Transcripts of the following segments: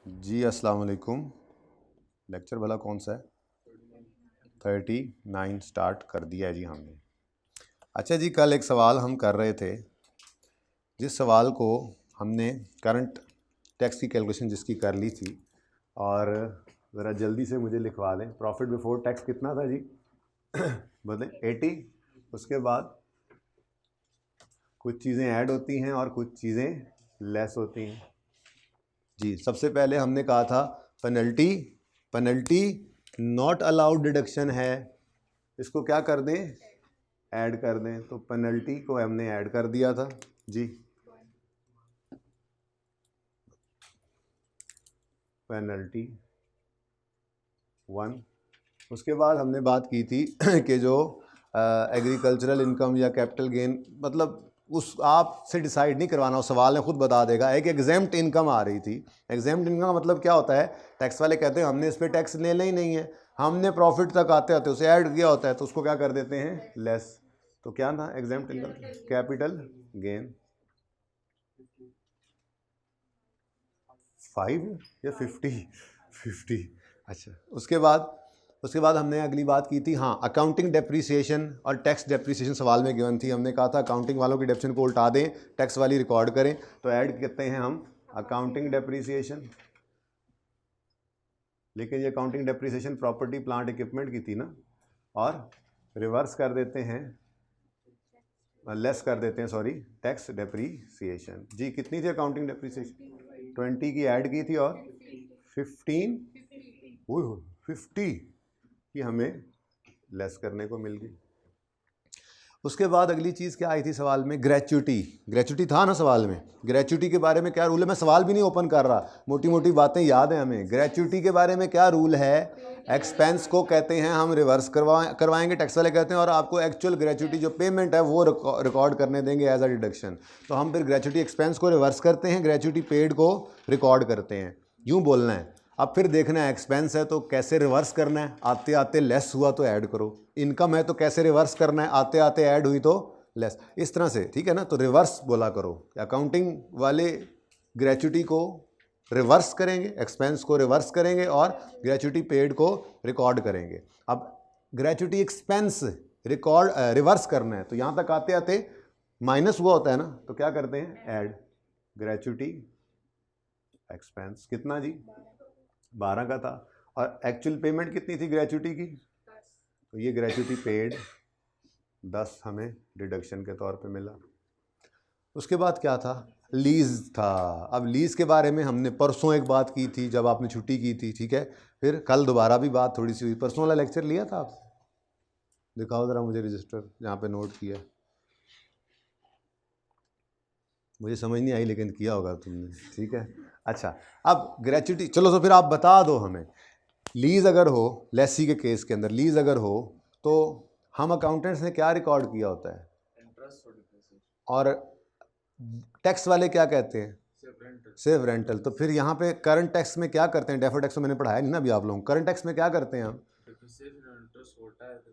जी अस्सलाम वालेकुम। लेक्चर भला कौन सा है? 39 स्टार्ट कर दिया है जी हमने। अच्छा जी, कल एक सवाल हम कर रहे थे, जिस सवाल को हमने करंट टैक्स की कैलकुलेशन जिसकी कर ली थी, और ज़रा जल्दी से मुझे लिखवा दें। प्रॉफिट बिफोर टैक्स कितना था जी? बोलें 80। उसके बाद कुछ चीज़ें ऐड होती हैं और कुछ चीज़ें लेस होती हैं जी। सबसे पहले हमने कहा था पेनल्टी नॉट अलाउड डिडक्शन है, इसको क्या कर दें? ऐड कर दें। तो पेनल्टी को हमने ऐड कर दिया था जी, पेनल्टी 1। उसके बाद हमने बात की थी कि जो एग्रीकल्चरल इनकम या कैपिटल गेन, मतलब उस आपसे डिसाइड नहीं करवाना, उस सवाल ने खुद बता देगा। एक एग्जेम्प्ट इनकम आ रही थी। एग्जेम्प्ट इनकम का मतलब क्या होता है? टैक्स वाले कहते हैं हमने इस पर टैक्स लेना ही नहीं है, हमने प्रॉफिट तक आते आते उसे ऐड किया होता है, तो उसको क्या कर देते हैं? लेस। तो क्या था एग्जेम्प्ट इनकम? कैपिटल गेन 5 या 50। अच्छा, उसके बाद हमने अगली बात की थी, हाँ, अकाउंटिंग डेप्रीसिएशन और टैक्स डेप्रीसिएशन सवाल में गिवन थी। हमने कहा था अकाउंटिंग वालों की डेप्रिसिएशन को उल्टा दें, टैक्स वाली रिकॉर्ड करें, तो ऐड करते हैं हम अकाउंटिंग डेप्रीसिएशन। लेकिन ये accounting depreciation property plant equipment की थी ना, और रिवर्स कर देते हैं, लेस कर देते हैं, सॉरी, टैक्स डेप्रीसिएशन जी। कितनी थी अकाउंटिंग डेप्रीसिएशन? 20 की ऐड की थी, और 15 50 की हमें लेस करने को मिल गई। उसके बाद अगली चीज़ क्या आई थी सवाल में? ग्रेचुटी था ना सवाल में। ग्रेचुटी के बारे में क्या रूल है? मैं सवाल भी नहीं ओपन कर रहा, मोटी मोटी बातें याद हैं हमें। ग्रेचुटी के बारे में क्या रूल है? एक्सपेंस को कहते हैं हम रिवर्स करवाएंगे, टैक्स वाले कहते हैं, और आपको एक्चुअल ग्रेचुटी जो पेमेंट है वो रिकॉर्ड करने देंगे एज अ डिडक्शन। तो हम फिर ग्रेचुटी एक्सपेंस को रिवर्स करते हैं, ग्रेचुटी पेड को रिकॉर्ड करते हैं, यूँ बोलना है। अब फिर देखना है एक्सपेंस है तो कैसे रिवर्स करना है, आते आते लेस हुआ तो ऐड करो। इनकम है तो कैसे रिवर्स करना है, आते आते ऐड हुई तो लेस, इस तरह से, ठीक है ना? तो रिवर्स बोला करो। अकाउंटिंग वाले ग्रेचुटी को रिवर्स करेंगे, एक्सपेंस को रिवर्स करेंगे, और ग्रेचुटी पेड को रिकॉर्ड करेंगे। अब ग्रेचुटी एक्सपेंस रिकॉर्ड रिवर्स करना है, तो यहाँ तक आते आते माइनस हुआ होता है ना, तो क्या करते हैं? ऐड। ग्रेचुटी एक्सपेंस कितना जी? 12 का था, और एक्चुअल पेमेंट कितनी थी ग्रेचुटी की? तो ये ग्रेचुटी पेड 10 हमें डिडक्शन के तौर पे मिला। उसके बाद क्या था? लीज था। अब लीज के बारे में हमने परसों एक बात की थी जब आपने छुट्टी की थी, ठीक है? फिर कल दोबारा भी बात थोड़ी सी हुई। परसों वाला लेक्चर लिया था आपसे? दिखाओ ज़रा मुझे रजिस्टर जहाँ पे नोट किया। मुझे समझ नहीं आई, लेकिन किया होगा तुमने, ठीक है। अच्छा, अब ग्रेचुटी, चलो तो फिर आप बता दो हमें। लीज अगर हो, लेसी के केस के अंदर लीज अगर हो, तो हम अकाउंटेंट्स ने क्या रिकॉर्ड किया होता है? और टैक्स वाले क्या कहते हैं? सिर्फ रेंटल। तो फिर यहाँ पे करंट टैक्स में क्या करते हैं? डेफर्ड टैक्स तो मैंने पढ़ाया नहीं ना अभी आप लोगों को। करंट टैक्स में क्या करते हैं हम?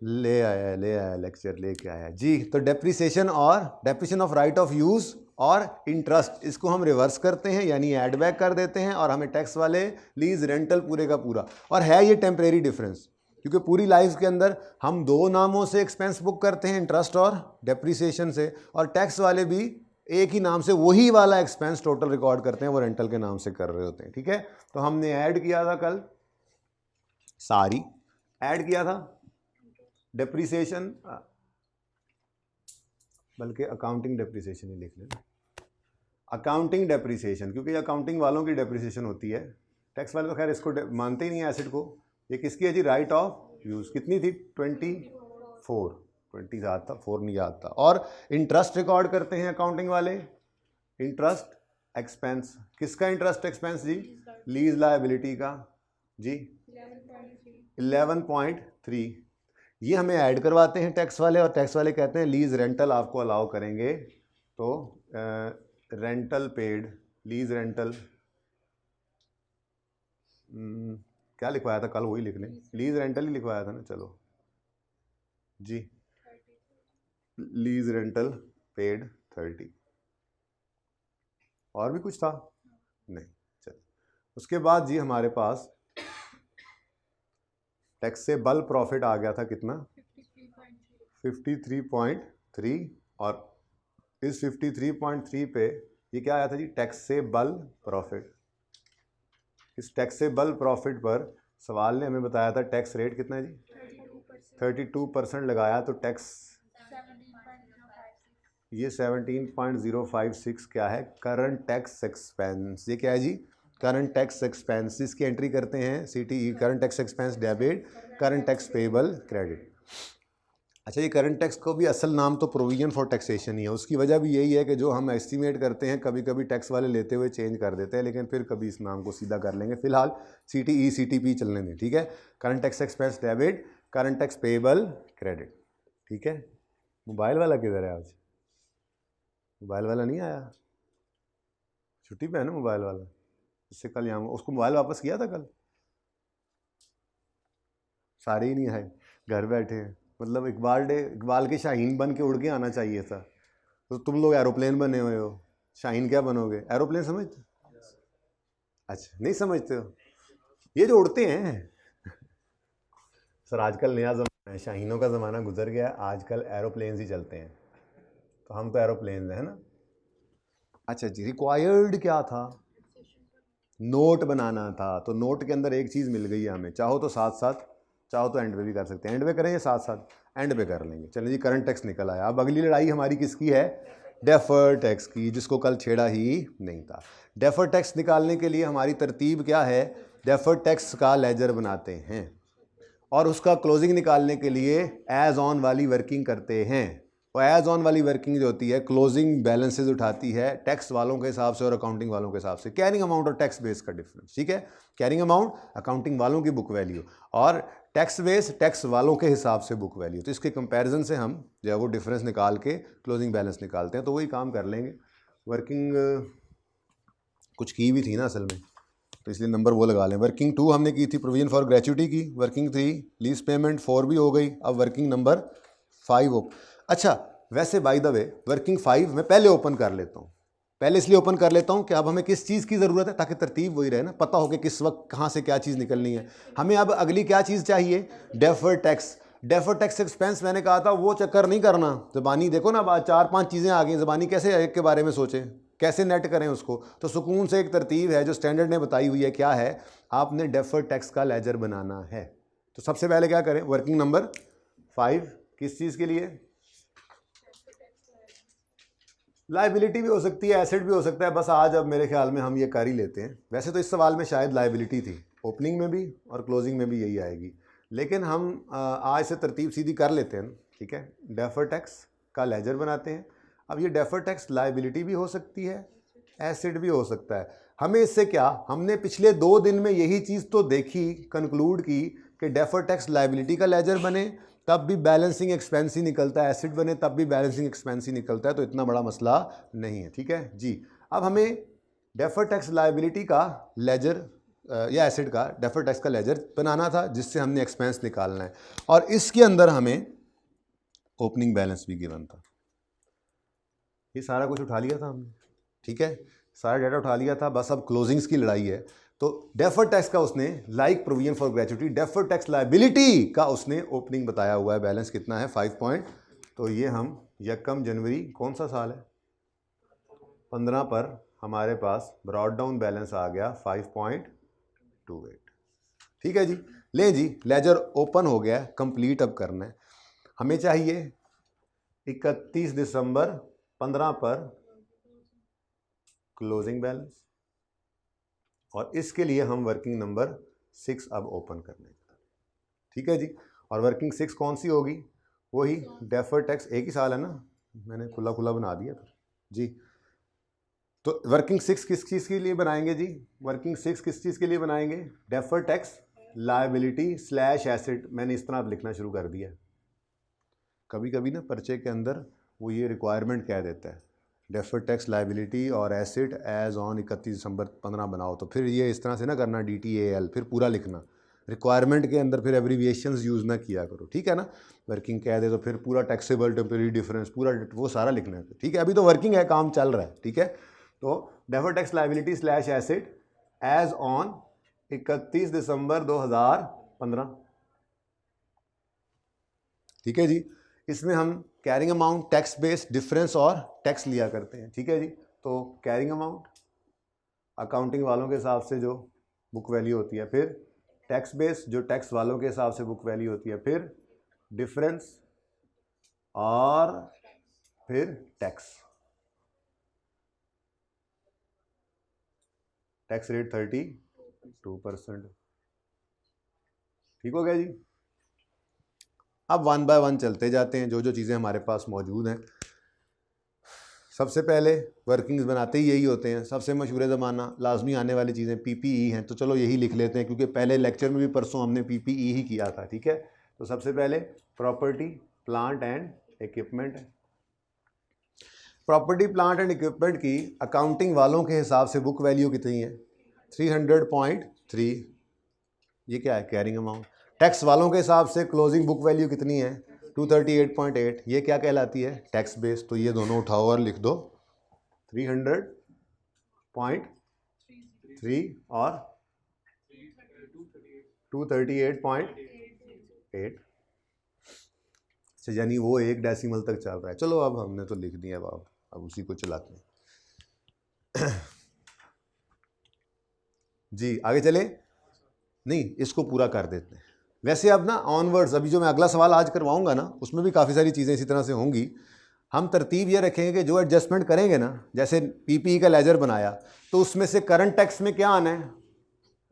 ले आया लेक्चर लेके आया जी। तो depreciation of right off use और इंटरेस्ट, इसको हम रिवर्स करते हैं, यानी ऐड बैक कर देते हैं, और हमें टैक्स वाले लीज रेंटल पूरे का पूरा। और है ये टेम्परेरी डिफरेंस, क्योंकि पूरी लाइफ के अंदर हम दो नामों से एक्सपेंस बुक करते हैं, इंटरेस्ट और डेप्रिसिएशन से, और टैक्स वाले भी एक ही नाम से वही वाला एक्सपेंस टोटल रिकॉर्ड करते हैं, वो रेंटल के नाम से कर रहे होते हैं, ठीक है? तो हमने ऐड किया था कल, सारी ऐड किया था डेप्रिसिएशन, बल्कि अकाउंटिंग डेप्रिसिएशन ही लिख लेना, अकाउंटिंग डेप्रिसिएशन, क्योंकि ये अकाउंटिंग वालों की डेप्रिसिएशन होती है। टैक्स वाले तो खैर इसको मानते ही नहीं है एसेट को। ये किसकी है जी? Right of use. कितनी थी? 24। 20 याद था, 4 नहीं याद था। और इंटरेस्ट रिकॉर्ड करते हैं अकाउंटिंग वाले, इंटरेस्ट एक्सपेंस। किसका इंटरेस्ट एक्सपेंस जी? लीज लायबिलिटी का जी, 11.3। ये हमें ऐड करवाते हैं टैक्स वाले, और टैक्स वाले कहते हैं लीज रेंटल आपको अलाउ करेंगे। तो रेंटल पेड, लीज रेंटल, क्या लिखवाया था कल? वही लिख लें, लीज रेंटल ही लिखवाया था ना। चलो जी, लीज रेंटल पेड 30। और भी कुछ था? नहीं, चलो। उसके बाद जी हमारे पास टैक्सेबल प्रॉफिट आ गया था कितना 53.3 और इस 53.3 पे ये क्या आया था जी टैक्सेबल प्रॉफिट। इस टैक्सेबल प्रॉफिट पर सवाल ने हमें बताया था टैक्स रेट कितना है जी 32% लगाया तो टैक्स ये 17.056 क्या है करंट टैक्स एक्सपेंस। ये क्या है जी करंट टैक्स एक्सपेंस। इसकी एंट्री करते हैं CTE current tax expense debit current tax payable credit. अच्छा ये करंट टैक्स को भी असल नाम तो प्रोविजन फॉर टैक्सेशन ही है। उसकी वजह भी यही है कि जो हम एस्टिमेट करते हैं कभी कभी टैक्स वाले लेते हुए चेंज कर देते हैं, लेकिन फिर कभी इस नाम को सीधा कर लेंगे। फिलहाल सीटीई सीटीपी चलने दें, ठीक है। Current tax expense debit current tax payable credit, ठीक है। मोबाइल वाला किधर है आज? मोबाइल वाला नहीं आया, छुट्टी पे है ना मोबाइल वाला। इससे कल यहाँ उसको मोबाइल वापस किया था कल, सारे ही नहीं आए, घर बैठे हैं। मतलब इकबाल के शाहीन बन के उड़ के आना चाहिए था। तो तुम लोग एरोप्लेन बने हुए हो, शाहीन क्या बनोगे? एरोप्लेन समझते? अच्छा नहीं समझते हो, ये जो उड़ते हैं सर आजकल नया ज़माना है, शाहीनों का ज़माना गुजर गया, आजकल एरोप्लेन ही चलते हैं। तो हम तो एरोप्लेन हैं ना। अच्छा जी रिक्वायर्ड क्या था? नोट बनाना था। तो नोट के अंदर एक चीज़ मिल गई है हमें, चाहो तो साथ साथ चाहो तो एंड पे भी कर सकते हैं। एंड पे करें या साथ साथ? एंड पे कर लेंगे। चलिए जी करंट टैक्स निकल आया। अब अगली लड़ाई हमारी किसकी है? डेफर्ड टैक्स की, जिसको कल छेड़ा ही नहीं था। डेफर्ड टैक्स निकालने के लिए हमारी तरतीब क्या है? डेफर्ड टैक्स का लेजर बनाते हैं और उसका क्लोजिंग निकालने के लिए एज ऑन वाली वर्किंग करते हैं। और एज ऑन वाली वर्किंग जो होती है क्लोजिंग बैलेंसेज उठाती है टैक्स वालों के हिसाब से और अकाउंटिंग वालों के हिसाब से। कैरिंग अमाउंट और टैक्स बेस का डिफरेंस, ठीक है। कैरिंग अमाउंट अकाउंटिंग वालों की बुक वैल्यू और टैक्स बेस टैक्स वालों के हिसाब से बुक वैल्यू। तो इसके कंपैरिजन से हम जो है वो डिफरेंस निकाल के क्लोजिंग बैलेंस निकालते हैं। तो वही काम कर लेंगे। वर्किंग कुछ की भी थी ना असल में, तो इसलिए नंबर वो लगा लें। वर्किंग 2 हमने की थी प्रोविजन फॉर ग्रेच्युटी की। वर्किंग 3 लीज पेमेंट 4 भी हो गई। अब वर्किंग नंबर 5 अच्छा वैसे बाय द वे वर्किंग 5 मैं पहले ओपन कर लेता हूँ। पहले इसलिए ओपन कर लेता हूँ कि अब हमें किस चीज़ की ज़रूरत है, ताकि तरतीब वही रहे ना, पता हो कि किस वक्त कहाँ से क्या चीज़ निकलनी है। हमें अब अगली क्या चीज़ चाहिए? Deferred tax. Deferred tax expense मैंने कहा था वो चक्कर नहीं करना। ज़बानी देखो ना, अब 4-5 चीज़ें आ गई, ज़बानी कैसे एक के बारे में सोचें, कैसे नेट करें उसको। तो सुकून से एक तरतीब है जो स्टैंडर्ड ने बताई हुई है। क्या है? आपने डेफर्ड टैक्स का लेजर बनाना है। तो सबसे पहले क्या करें? वर्किंग नंबर 5 किस चीज़ के लिए? लाइबिलिटी भी हो सकती है, एसेट भी हो सकता है। बस आज अब मेरे ख्याल में हम ये कर ही लेते हैं। वैसे तो इस सवाल में शायद लाइबिलिटी थी, ओपनिंग में भी और क्लोजिंग में भी यही आएगी, लेकिन हम आज से तरतीब सीधी कर लेते हैं, ठीक है। डेफर्ड टैक्स का लेजर बनाते हैं। अब ये डेफर्ड टैक्स लाइबिलिटी भी हो सकती है, एसेट भी हो सकता है। हमें इससे क्या, हमने पिछले 2 दिन में यही चीज़ तो देखी, कंक्लूड की कि डेफर्ड टैक्स लाइबिलिटी का लेजर बने तब भी बैलेंसिंग एक्सपेंस ही निकलता है, एसिड बने तब भी बैलेंसिंग एक्सपेंस ही निकलता है। तो इतना बड़ा मसला नहीं है, ठीक है जी। अब हमें डेफर्ड टैक्स लायबिलिटी का लेजर या एसिड का डेफर्ड टैक्स का लेजर बनाना था, जिससे हमने एक्सपेंस निकालना है। और इसके अंदर हमें ओपनिंग बैलेंस भी गिवन था। ये सारा कुछ उठा लिया था हमने, ठीक है, सारा डाटा उठा लिया था। बस अब क्लोजिंग्स की लड़ाई है। तो डेफर्ड टैक्स का उसने like provision for gratuity, deferred tax liability का उसने ओपनिंग बताया हुआ है। बैलेंस कितना है? 5 पॉइंट। तो ये हम 1 जनवरी कौन सा साल है? 15 पर हमारे पास ब्रॉड डाउन बैलेंस आ गया 5.28। ठीक है जी। ले जी, लेजर ओपन हो गया, कंप्लीट अब करना है। हमें चाहिए 31 दिसंबर 15 पर क्लोजिंग बैलेंस, और इसके लिए हम वर्किंग नंबर 6 अब ओपन करने का, ठीक है जी। और वर्किंग 6 कौन सी होगी? वही डेफर्ड टैक्स, एक ही साल है ना, मैंने खुला खुला बना दिया था जी। तो वर्किंग 6 किस चीज़ के लिए बनाएंगे जी? वर्किंग 6 किस चीज़ के लिए बनाएंगे? Deferred tax liability slash asset. मैंने इस तरह अब लिखना शुरू कर दिया। कभी कभी ना पर्चे के अंदर वो ये रिक्वायरमेंट कह देता है डेफर्ड टैक्स लायबिलिटी और एसिड एज ऑन 31 दिसंबर 15 बनाओ। तो फिर ये इस तरह से ना करना DTAL फिर पूरा लिखना। रिक्वायरमेंट के अंदर फिर एब्रीविएशंस यूज़ ना किया करो, ठीक है ना। वर्किंग कह दे तो फिर पूरा टैक्सेबल टेम्परेरी डिफरेंस पूरा वो सारा लिखना है, ठीक है। अभी तो वर्किंग है, काम चल रहा है, ठीक है। तो deferred tax liability slash asset as on 31 दिसंबर 2015। ठीक है जी। इसमें हम carrying amount, tax base, difference और टैक्स लिया करते हैं। ठीक है जी। तो कैरिंग अमाउंट अकाउंटिंग वालों के हिसाब से जो बुक वैल्यू होती है, फिर टैक्स बेस जो टैक्स वालों के हिसाब से बुक वैल्यू होती है, फिर डिफरेंस और फिर टैक्स। Tax rate 32%। ठीक हो गया जी। अब वन बाय वन चलते जाते हैं, जो जो चीज़ें हमारे पास मौजूद हैं। सबसे पहले वर्किंग्स बनाते ही यही होते हैं, सबसे मशहूर ज़माना लाजमी आने वाली चीज़ें पीपीई हैं, तो चलो यही लिख लेते हैं क्योंकि पहले लेक्चर में भी परसों हमने पीपीई ही किया था। ठीक है। तो सबसे पहले property, plant and equipment. Property, plant and equipment की अकाउंटिंग वालों के हिसाब से बुक वैल्यू कितनी है? 300.3। ये क्या है? Carrying amount. टैक्स वालों के हिसाब से क्लोजिंग बुक वैल्यू कितनी है? 238.8। ये क्या कहलाती है? Tax base. तो ये दोनों उठाओ और लिख दो, 300.3 और 238.8। यानी वो एक डेसिमल तक चल रहा है। चलो अब हमने तो लिख दिया, अब उसी को चलाते हैं। जी आगे चले? नहीं, इसको पूरा कर देते हैं। वैसे अब ना ऑनवर्ड्स, अभी जो मैं अगला सवाल आज करवाऊंगा ना, उसमें भी काफ़ी सारी चीज़ें इसी तरह से होंगी। हम तरतीब ये रखेंगे कि जो एडजस्टमेंट करेंगे ना, जैसे पीपीई का लेजर बनाया तो उसमें से करंट टैक्स में क्या आना है?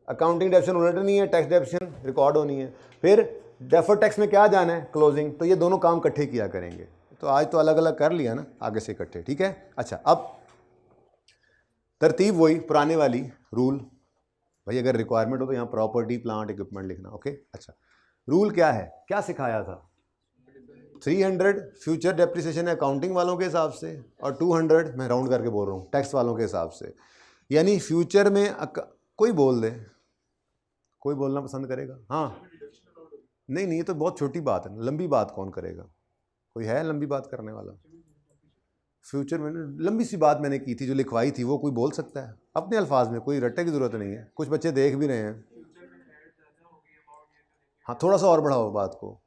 अकाउंटिंग डेप्शन उलट नहीं है, टैक्स डेप्शन रिकॉर्ड होनी है। फिर डेफर्ड टैक्स में क्या जाना है? क्लोजिंग। तो ये दोनों काम इकट्ठे किया करेंगे। तो आज तो अलग अलग कर लिया ना, आगे से इकट्ठे। ठीक है। अच्छा, अब तरतीब वही पुराने वाली रूल। भाई अगर रिक्वायरमेंट हो तो यहाँ प्रॉपर्टी, प्लांट, इक्विपमेंट लिखना। ओके। अच्छा, रूल क्या है? क्या सिखाया था? 300 फ्यूचर डेप्रिसिएशन है अकाउंटिंग वालों के हिसाब से, और 200 मैं राउंड करके बोल रहा हूँ टैक्स वालों के हिसाब से। यानी फ्यूचर में कोई बोल दे, कोई बोलना पसंद करेगा? हाँ, नहीं नहीं, ये तो बहुत छोटी बात है, लंबी बात कौन करेगा? कोई है लंबी बात करने वाला? फ्यूचर में लंबी सी बात मैंने की थी, जो लिखवाई थी, वो कोई बोल सकता है अपने अल्फाज में, कोई रट्टे की ज़रूरत नहीं है। कुछ बच्चे देख भी रहे हैं। हाँ, थोड़ा सा और बढ़ाओ बात को।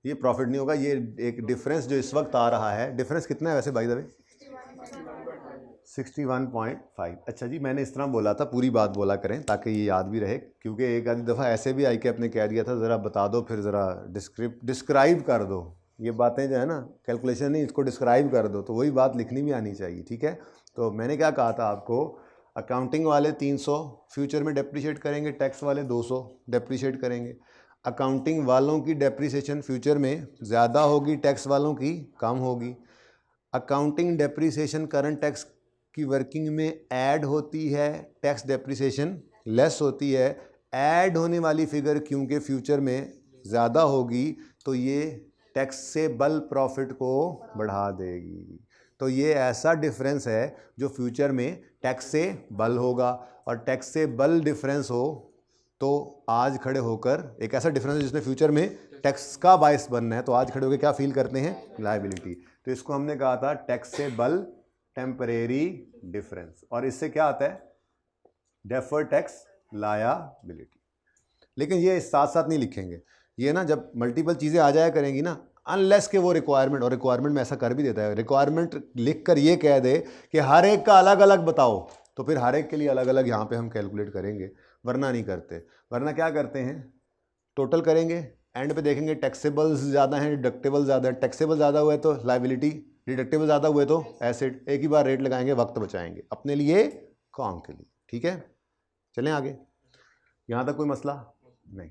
ये प्रॉफिट नहीं होगा, ये एक डिफरेंस जो इस वक्त आ रहा है। डिफरेंस कितना है वैसे बाय द वे? 61.5। अच्छा जी, मैंने इस तरह बोला था, पूरी बात बोला करें ताकि ये याद भी रहे, क्योंकि एक आधी दफ़ा ऐसे भी आई कि आपने कह दिया था ज़रा बता दो, फिर ज़रा डिस्क्राइब कर दो। ये बातें जो है ना, कैलकुलेशन नहीं, इसको डिस्क्राइब कर दो, तो वही बात लिखनी भी आनी चाहिए। ठीक है। तो मैंने क्या कहा था आपको? अकाउंटिंग वाले 300 फ्यूचर में डेप्रीशिएट करेंगे, टैक्स वाले 200 डेप्रीशिएट करेंगे। अकाउंटिंग वालों की डेप्रीसिएशन फ्यूचर में ज़्यादा होगी, टैक्स वालों की कम होगी। अकाउंटिंग डेप्रीसिएशन करंट टैक्स की वर्किंग में ऐड होती है, टैक्स डेप्रीसिएशन लेस होती है। ऐड होने वाली फिगर क्योंकि फ्यूचर में ज़्यादा होगी तो ये टैक्सेबल प्रॉफिट को बढ़ा देगी। तो ये ऐसा डिफरेंस है जो फ्यूचर में टैक्सेबल होगा, और टैक्सेबल डिफरेंस हो तो आज खड़े होकर एक ऐसा डिफरेंस है जिसमें फ्यूचर में टैक्स का बायस बनना है, तो आज खड़े होकर क्या फील करते हैं? लायबिलिटी। तो इसको हमने कहा था टैक्सेबल टेम्परेरी डिफरेंस, और इससे क्या आता है? Deferred tax liability. लेकिन ये साथ साथ नहीं लिखेंगे, ये ना जब मल्टीपल चीज़ें आ जाया करेंगी ना, अनलेस के वो रिक्वायरमेंट, और रिक्वायरमेंट में ऐसा कर भी देता है, रिक्वायरमेंट लिख कर ये कह दे कि हर एक का अलग अलग बताओ, तो फिर हर एक के लिए अलग अलग यहाँ पे हम कैलकुलेट करेंगे, वरना नहीं करते। वरना क्या करते हैं? टोटल करेंगे, एंड पे देखेंगे टैक्सेबल्स ज़्यादा हैं, डिडक्टेबल ज़्यादा है। टैक्सेबल ज़्यादा हुआ है तो लायबिलिटी, डिडक्टेबल ज़्यादा हुए तो एसेट। एक ही बार रेट लगाएंगे, वक्त बचाएंगे अपने लिए, काम के लिए। ठीक है, चलें आगे। यहाँ तक कोई मसला नहीं?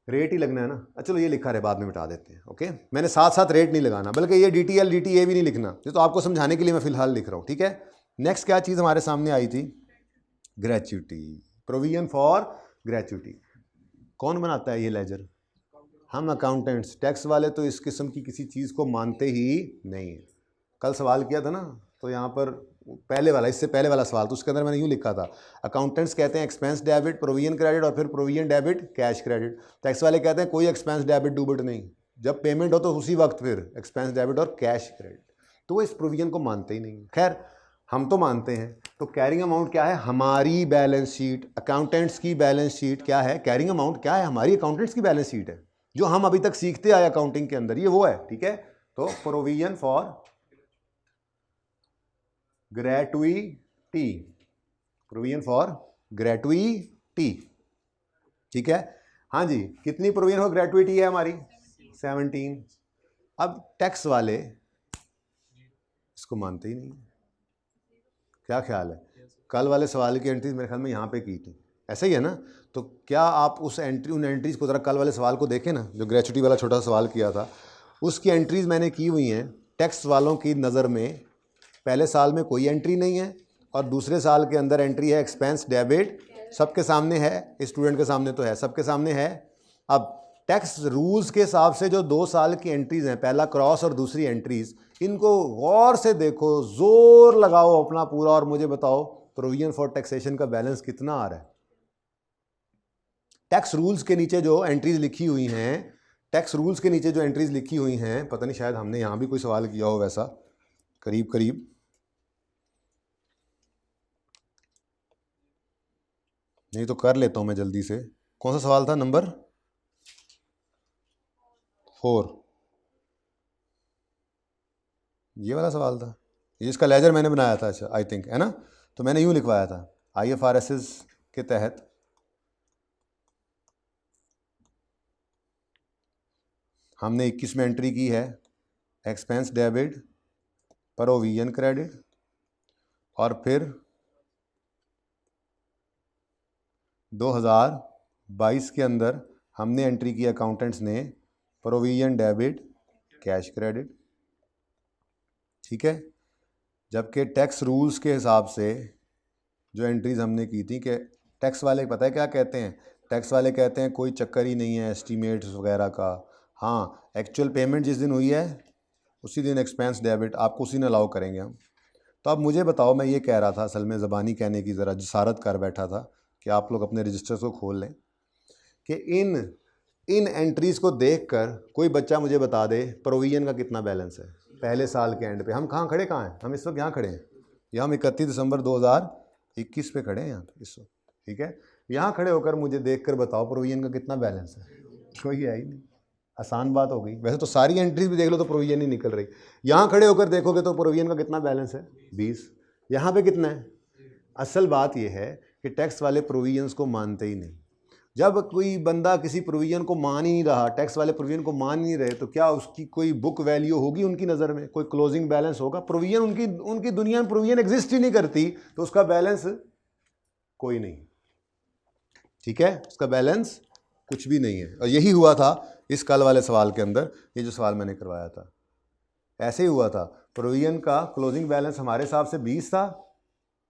रेट ही लगना है ना? चलो ये लिखा रहे, बाद में मिटा देते हैं। ओके, मैंने साथ साथ रेट नहीं लगाना, बल्कि ये DTL DTA भी नहीं लिखना, ये तो आपको समझाने के लिए मैं फिलहाल लिख रहा हूँ। ठीक है। नेक्स्ट क्या चीज़ हमारे सामने आई थी? Gratuity, provision for gratuity. कौन बनाता है ये लेजर? हम अकाउंटेंट्स। टैक्स वाले तो इस किस्म की किसी चीज़ को मानते ही नहीं है। कल सवाल किया था ना, तो यहाँ पर पहले वाला, इससे पहले वाला सवाल, तो उसके अंदर मैंने यूँ लिखा था, अकाउंटेंट्स कहते हैं एक्सपेंस डेबिट, प्रोविजन क्रेडिट, और फिर provision debit, cash credit. Tax वाले कहते हैं कोई एक्सपेंस डेबिट डूबिट नहीं, जब पेमेंट हो तो उसी वक्त फिर एक्सपेंस डेबिट और कैश क्रेडिट, तो वो इस प्रोविजन को मानते ही नहीं। खैर हम तो मानते हैं। तो कैरिंग अमाउंट क्या है? हमारी बैलेंस शीट, अकाउंटेंट्स की बैलेंस शीट क्या है? कैरिंग अमाउंट क्या है? हमारी अकाउंटेंट्स की बैलेंस शीट है, जो हम अभी तक सीखते आए अकाउंटिंग के अंदर, ये वो है। ठीक है, तो provision for gratuity, provision for gratuity. ठीक है, हाँ जी, कितनी प्रोविजन फॉर ग्रेट्युटी है हमारी? 17। अब टैक्स वाले इसको मानते ही नहीं। क्या ख्याल है? कल वाले सवाल की एंट्रीज मेरे ख्याल में यहाँ पे की थी, ऐसा ही है ना? तो क्या आप उन एंट्रीज को ज़रा कल वाले सवाल को देखें ना, जो ग्रेच्युटी वाला छोटा सवाल किया था, उसकी एंट्रीज मैंने की हुई हैं। टैक्स वालों की नज़र में पहले साल में कोई एंट्री नहीं है, और दूसरे साल के अंदर एंट्री है एक्सपेंस डेबिट, सबके सामने है, स्टूडेंट के सामने तो है, सबके सामने है। अब टैक्स रूल्स के हिसाब से जो 2 साल की एंट्रीज हैं, पहला क्रॉस और दूसरी एंट्रीज, इनको गौर से देखो, जोर लगाओ अपना पूरा, और मुझे बताओ प्रोविजन फॉर टैक्सेशन का बैलेंस कितना आ रहा है। टैक्स रूल्स के नीचे जो एंट्रीज लिखी हुई हैं, टैक्स रूल्स के नीचे जो एंट्रीज लिखी हुई हैं, पता नहीं शायद हमने यहां भी कोई सवाल किया हो वैसा, करीब करीब। नहीं तो कर लेता हूं मैं जल्दी से। कौन सा सवाल था? नंबर 4, ये वाला सवाल था। ये इसका लेजर मैंने बनाया था, अच्छा आई थिंक, है ना? तो मैंने यूँ लिखवाया था, IFRS के तहत हमने 21 में एंट्री की है एक्सपेंस डेबिट, प्रोविजन क्रेडिट, और फिर 2022 के अंदर हमने एंट्री की अकाउंटेंट्स ने प्रोविजन डेबिट, कैश क्रेडिट। ठीक है, जबकि टैक्स रूल्स के हिसाब से जो एंट्रीज हमने की थी, कि टैक्स वाले पता है क्या कहते हैं? टैक्स वाले कहते हैं कोई चक्कर ही नहीं है एस्टीमेट्स वगैरह का, हाँ एक्चुअल पेमेंट जिस दिन हुई है उसी दिन एक्सपेंस डेबिट आपको उसी दिन अलाउ करेंगे हम। तो अब मुझे बताओ, मैं ये कह रहा था असल में, ज़बानी कहने की ज़रा जसारत कर बैठा था कि आप लोग अपने रजिस्टर्स को खोल लें, कि इन एंट्रीज़ को देखकर कोई बच्चा मुझे बता दे प्रोविजन का कितना बैलेंस है पहले साल के एंड पे। हम कहाँ खड़े, कहाँ हैं हम इस वक्त? यहाँ खड़े हैं, यहाँ हम 31 दिसंबर 2021 पे खड़े हैं यहाँ पे इस वक्त। ठीक है, यहाँ खड़े होकर मुझे देखकर बताओ प्रोविजन का कितना बैलेंस है। कोई है ही नहीं, आसान बात हो गई। वैसे तो सारी एंट्रीज भी देख लो तो प्रोविजन ही निकल रही, यहाँ खड़े होकर देखोगे तो प्रोविजन का कितना बैलेंस है? 20। यहाँ पे कितना है? असल बात यह है कि टैक्स वाले प्रोविजंस को मानते ही नहीं। जब कोई बंदा किसी प्रोविजन को मान ही नहीं रहा, टैक्स वाले प्रोविजन को मान नहीं रहे, तो क्या उसकी कोई बुक वैल्यू होगी उनकी नज़र में? कोई क्लोजिंग बैलेंस होगा? प्रोविजन उनकी दुनिया में प्रोविजन एग्जिस्ट ही नहीं करती, तो उसका बैलेंस कोई नहीं। ठीक है, उसका बैलेंस कुछ भी नहीं है। और यही हुआ था इस कल वाले सवाल के अंदर, ये जो सवाल मैंने करवाया था ऐसे ही हुआ था। प्रोविजन का क्लोजिंग बैलेंस हमारे हिसाब से 20 था,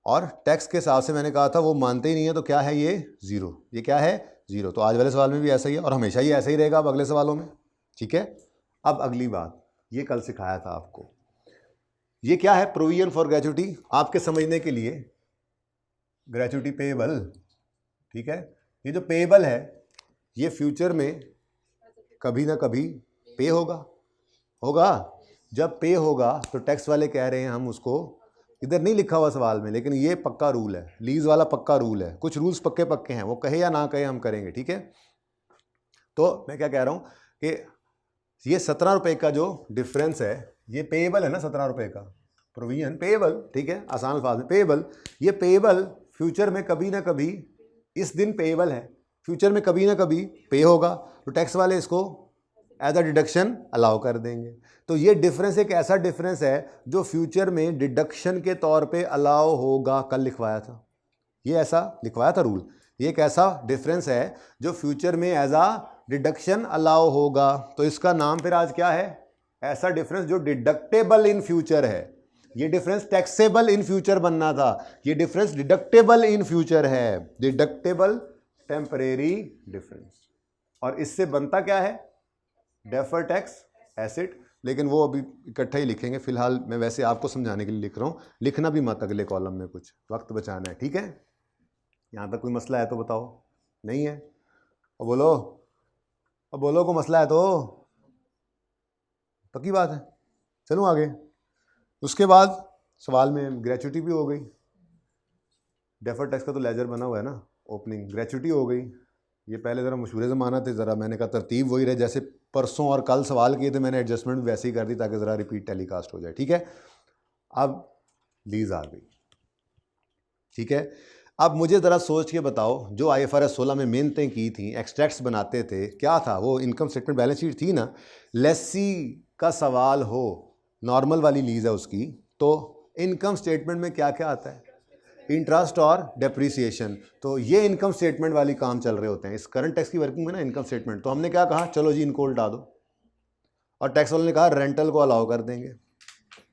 और टैक्स के हिसाब से मैंने कहा था वो मानते ही नहीं है, तो क्या है ये? 0। ये क्या है? 0। तो आज वाले सवाल में भी ऐसा ही है, और हमेशा ही ऐसा ही रहेगा अब अगले सवालों में। ठीक है, अब अगली बात, ये कल सिखाया था आपको, ये क्या है? Provision for gratuity. आपके समझने के लिए, ग्रेच्युटी पेएबल, ठीक है, ये जो पेएबल है ये फ्यूचर में कभी ना कभी पे होगा। जब पे होगा तो टैक्स वाले कह रहे हैं हम उसको, इधर नहीं लिखा हुआ सवाल में, लेकिन ये पक्का रूल है, लीज वाला पक्का रूल है। कुछ रूल्स पक्के हैं, वो कहे या ना कहे हम करेंगे। ठीक है, तो मैं क्या कह रहा हूं कि ये 17 रुपये का जो डिफरेंस है, ये पेएबल है ना, 17 रुपये का प्रोविजन पेएबल। ठीक है, आसान अल्फाज में पेएबल। ये पेएबल फ्यूचर में कभी ना कभी, इस दिन पेएबल है, फ्यूचर में कभी ना कभी पे होगा, तो टैक्स वाले इसको एज अ डिडक्शन अलाउ कर देंगे। तो ये डिफरेंस एक ऐसा डिफरेंस है जो फ्यूचर में डिडक्शन के तौर पे अलाउ होगा। कल लिखवाया था, ये ऐसा लिखवाया था रूल। ये एक ऐसा डिफरेंस है जो फ्यूचर में एज अ डिडक्शन अलाउ होगा। तो इसका नाम फिर आज क्या है? ऐसा डिफरेंस जो डिडक्टेबल इन फ्यूचर है। ये डिफरेंस टैक्सेबल इन फ्यूचर बनना था, ये डिफरेंस डिडक्टेबल इन फ्यूचर है। Deductible temporary difference. और इससे बनता क्या है? Defer tax asset. लेकिन वो अभी इकट्ठा ही लिखेंगे, फिलहाल मैं वैसे आपको समझाने के लिए लिख रहा हूँ, लिखना भी मत अगले कॉलम में, कुछ वक्त बचाना है। ठीक है, यहाँ तक कोई मसला है तो बताओ। नहीं है? और बोलो, को मसला है तो पक्की बात है। चलूँ आगे। उसके बाद सवाल में ग्रेचुटी भी हो गई, डेफर्ड टैक्स का तो लेजर बना हुआ है ना, ओपनिंग ग्रेचुटी हो गई। ये पहले ज़रा मशहूर ज़माना थे, ज़रा मैंने कहा तरतीब वही रहे, जैसे परसों और कल सवाल किए थे मैंने एडजस्टमेंट वैसे ही कर दी ताकि ज़रा रिपीट टेलीकास्ट हो जाए। ठीक है, अब लीज आ गई। ठीक है, अब मुझे ज़रा सोच के बताओ, जो IFRS 16 में मेहनतें की थी, एक्सट्रैक्ट्स बनाते थे, क्या था वो? इनकम स्टेटमेंट बैलेंस शीट थी ना। लेसी का सवाल हो, नॉर्मल वाली लीज है उसकी, तो इनकम स्टेटमेंट में क्या क्या आता है? इंटरेस्ट और डेप्रीसिएशन। तो ये इनकम स्टेटमेंट वाली काम चल रहे होते हैं इस करंट टैक्स की वर्किंग में ना, इनकम स्टेटमेंट। तो हमने क्या कहा, चलो जी इनको उल्टा दो, और टैक्स वाले ने कहा रेंटल को अलाउ कर देंगे।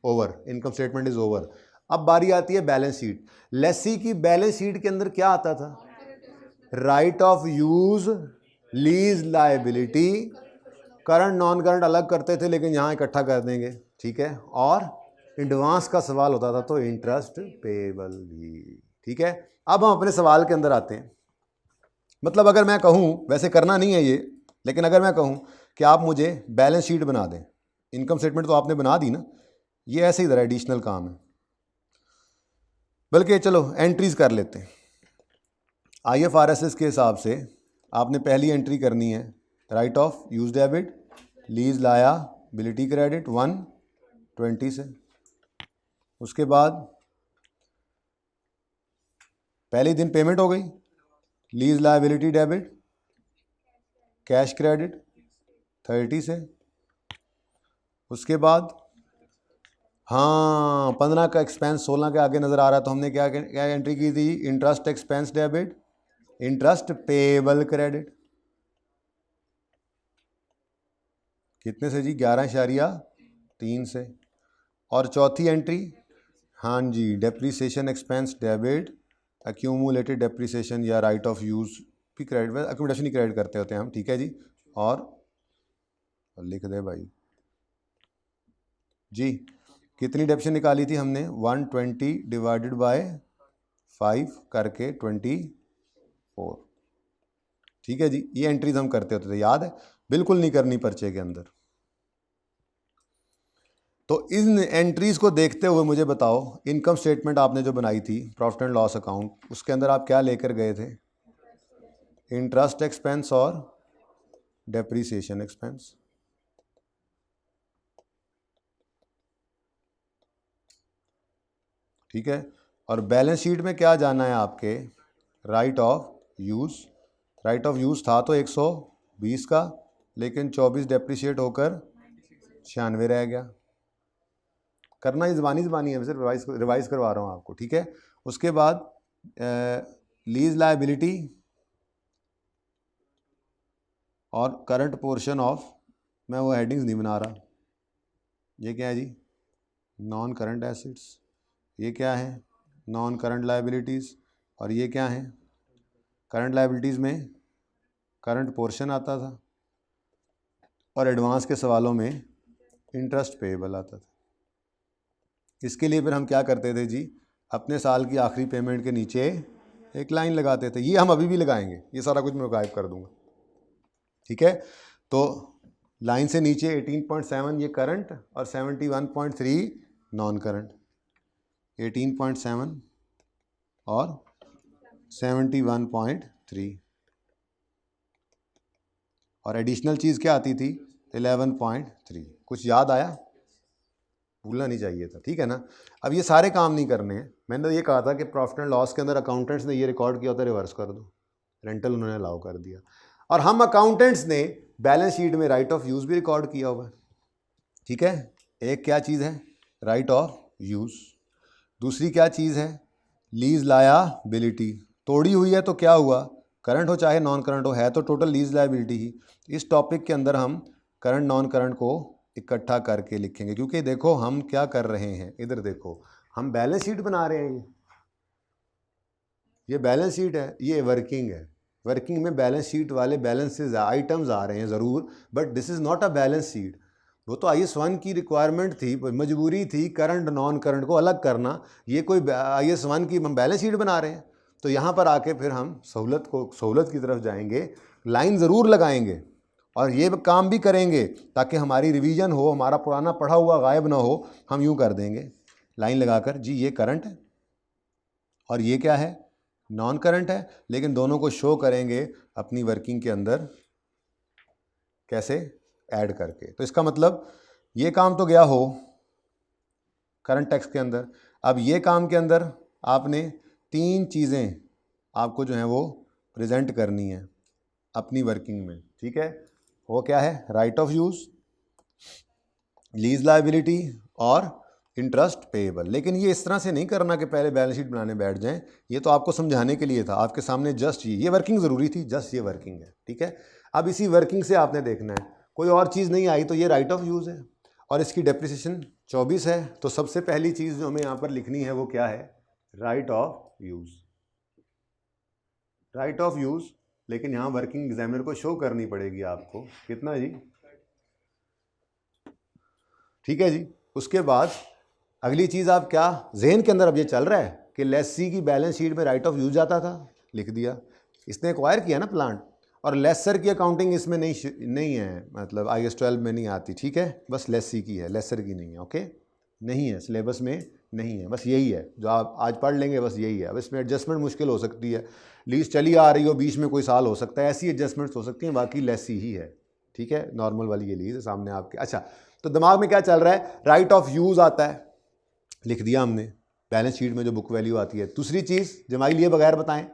Over, income statement is over. अब बारी आती है बैलेंस शीट। लेसी की बैलेंस शीट के अंदर क्या आता था? Right off use, lease liability, current non current अलग करते थे लेकिन यहां इकट्ठा कर देंगे। ठीक है, और एडवांस का सवाल होता था तो इंटरेस्ट पेएबल भी। ठीक है, अब हम अपने सवाल के अंदर आते हैं। मतलब अगर मैं कहूं, वैसे करना नहीं है ये, लेकिन अगर मैं कहूं कि आप मुझे बैलेंस शीट बना दें, इनकम स्टेटमेंट तो आपने बना दी ना, ये ऐसे ही ज़रा एडिशनल काम है, बल्कि चलो एंट्रीज कर लेते हैं। IFRS के हिसाब से आपने पहली एंट्री करनी है right off use debit, lease liability credit 120 से। उसके बाद पहले दिन पेमेंट हो गई, lease liability debit, cash credit 30 से। उसके बाद हाँ 15 का एक्सपेंस 16 के आगे नज़र आ रहा है, तो हमने क्या क्या एंट्री की थी? Interest expense debit, interest payable credit, कितने से जी? 11.3 से। और चौथी एंट्री, हाँ जी, depreciation expense debit, accumulated depreciation या राइट ऑफ यूज भी क्रेडिट, एक्यूमुलेशन ही क्रेडिट करते होते हैं हम। ठीक है जी, और लिख दे भाई जी, कितनी डेप्शन निकाली थी हमने? 120 डिवाइडेड बाय 5 करके 24। ठीक है जी, ये एंट्रीज हम करते होते थे, याद है? बिल्कुल नहीं करनी पर्चे के अंदर। तो इन एंट्रीज को देखते हुए मुझे बताओ, इनकम स्टेटमेंट आपने जो बनाई थी प्रॉफिट एंड लॉस अकाउंट, उसके अंदर आप क्या लेकर गए थे? इंटरेस्ट एक्सपेंस और डेप्रीसिएशन एक्सपेंस। ठीक है, और बैलेंस शीट में क्या जाना है आपके? Right of use. Right of use था तो 120 का, लेकिन 24 डेप्रीशिएट होकर 96 रह गया। करना ही ज़बानी है, वैसे रिवाइज करवा रहा हूँ आपको। ठीक है, उसके बाद लीज लायबिलिटी और करंट पोर्शन ऑफ, मैं वो हेडिंग्स नहीं बना रहा। ये क्या है जी? Non current assets. ये क्या है? Non current liabilities. और ये क्या है? करंट लायबिलिटीज़ में करंट पोर्शन आता था, और एडवांस के सवालों में इंटरेस्ट पेएबल आता था। इसके लिए फिर हम क्या करते थे जी? अपने साल की आखिरी पेमेंट के नीचे एक लाइन लगाते थे। ये हम अभी भी लगाएंगे, ये सारा कुछ मैं गायब कर दूंगा। ठीक है, तो लाइन से नीचे 18.7 ये करंट और 71.3 नॉन करंट। 18.7 और 71.3, और एडिशनल चीज़ क्या आती थी? 11.3। कुछ याद आया? भूलना नहीं चाहिए था। ठीक है ना, अब ये सारे काम नहीं करने हैं। मैंने तो ये कहा था कि प्रॉफिट एंड लॉस के अंदर अकाउंटेंट्स ने ये रिकॉर्ड किया होता, रिवर्स कर दो, रेंटल उन्होंने अलाउ कर दिया। और हम अकाउंटेंट्स ने बैलेंस शीट में राइट ऑफ यूज़ भी रिकॉर्ड किया हुआ है। ठीक है, एक क्या चीज़ है? Right of use. दूसरी क्या चीज़ है? Lease liability. तोड़ी हुई है तो क्या हुआ? करंट हो चाहे नॉन करंट हो, है तो टोटल लीज लायबिलिटी ही। इस टॉपिक के अंदर हम करंट नॉन करंट को इकट्ठा करके लिखेंगे, क्योंकि देखो हम क्या कर रहे हैं, इधर देखो, हम बैलेंस शीट बना रहे हैं। ये बैलेंस शीट है, ये वर्किंग है। वर्किंग में बैलेंस शीट वाले बैलेंसेज आइटम्स आ रहे हैं ज़रूर, but this is not a balance sheet. वो तो IAS 1 की रिक्वायरमेंट थी, मजबूरी थी करंट नॉन करंट को अलग करना। ये कोई IAS 1 की हम बैलेंस शीट बना रहे हैं, तो यहाँ पर आके फिर हम सहूलत की तरफ जाएंगे, लाइन ज़रूर लगाएंगे, और ये काम भी करेंगे ताकि हमारी रिवीजन हो, हमारा पुराना पढ़ा हुआ गायब ना हो। हम यूँ कर देंगे लाइन लगाकर, जी ये करंट है और ये क्या है, नॉन करंट है, लेकिन दोनों को शो करेंगे अपनी वर्किंग के अंदर कैसे, ऐड करके। तो इसका मतलब ये काम तो गया हो करंट टैक्स के अंदर। अब ये काम के अंदर आपने 3 चीज़ें आपको जो है वो प्रेजेंट करनी है अपनी वर्किंग में, ठीक है। वो क्या है, right of use, lease liability और इंटरेस्ट पेएबल। लेकिन ये इस तरह से नहीं करना कि पहले बैलेंस शीट बनाने बैठ जाएं, ये तो आपको समझाने के लिए था, आपके सामने जस्ट ये वर्किंग ज़रूरी थी, जस्ट ये वर्किंग है, ठीक है। अब इसी वर्किंग से आपने देखना है, कोई और चीज़ नहीं आई तो ये राइट ऑफ यूज़ है और इसकी डेप्रिसिएशन 24 है। तो सबसे पहली चीज़ जो हमें यहाँ पर लिखनी है वो क्या है, right of use, right of use. लेकिन यहाँ वर्किंग एग्जामिनर को शो करनी पड़ेगी आपको, कितना जी, ठीक है जी। उसके बाद अगली चीज़ आप क्या, ज़हन के अंदर अब ये चल रहा है कि लेसी की बैलेंस शीट में राइट ऑफ यूज़ आता था, लिख दिया, इसने एक्वायर किया ना प्लांट, और लेसर की अकाउंटिंग इसमें नहीं है, मतलब IAS 12 में नहीं आती, ठीक है, बस लेसी की है, लेसर की नहीं है, ओके, नहीं है सिलेबस में, नहीं है, बस यही है जो आप आज पढ़ लेंगे, बस यही है। अब इसमें एडजस्टमेंट मुश्किल हो सकती है, लीज चली आ रही हो, बीच में कोई साल हो सकता है, ऐसी एडजस्टमेंट्स हो सकती हैं, बाकी लेसी ही है, ठीक है, नॉर्मल वाली ये लीज है सामने आपके। अच्छा, तो दिमाग में क्या चल रहा है, राइट ऑफ यूज़ आता है, लिख दिया हमने बैलेंस शीट में जो बुक वैल्यू आती है। दूसरी चीज़ जमाई लिए बगैर बताएं,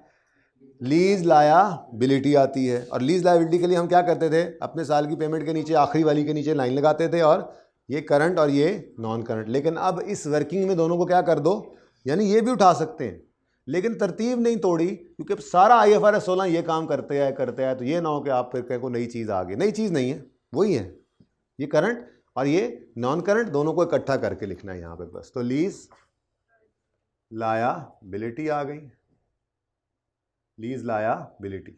लीज लायबिलिटी आती है, और लीज लायबिलिटी के लिए हम क्या करते थे, अपने साल की पेमेंट के नीचे आखिरी वाली के नीचे लाइन लगाते थे, और ये करंट और ये नॉन करंट। लेकिन अब इस वर्किंग में दोनों को क्या कर दो, यानी ये भी उठा सकते हैं, लेकिन तरतीब नहीं तोड़ी, क्योंकि सारा IFRS 16 ये काम करते हैं, तो ये ना हो कि आप फिर कहीं को नई चीज़ आ गई, नई चीज़ नहीं है, वही है, ये करंट और ये नॉन करंट दोनों को इकट्ठा करके लिखना है यहाँ पे बस। तो लीज लायबिलिटी आ गई, लीज लायबिलिटी,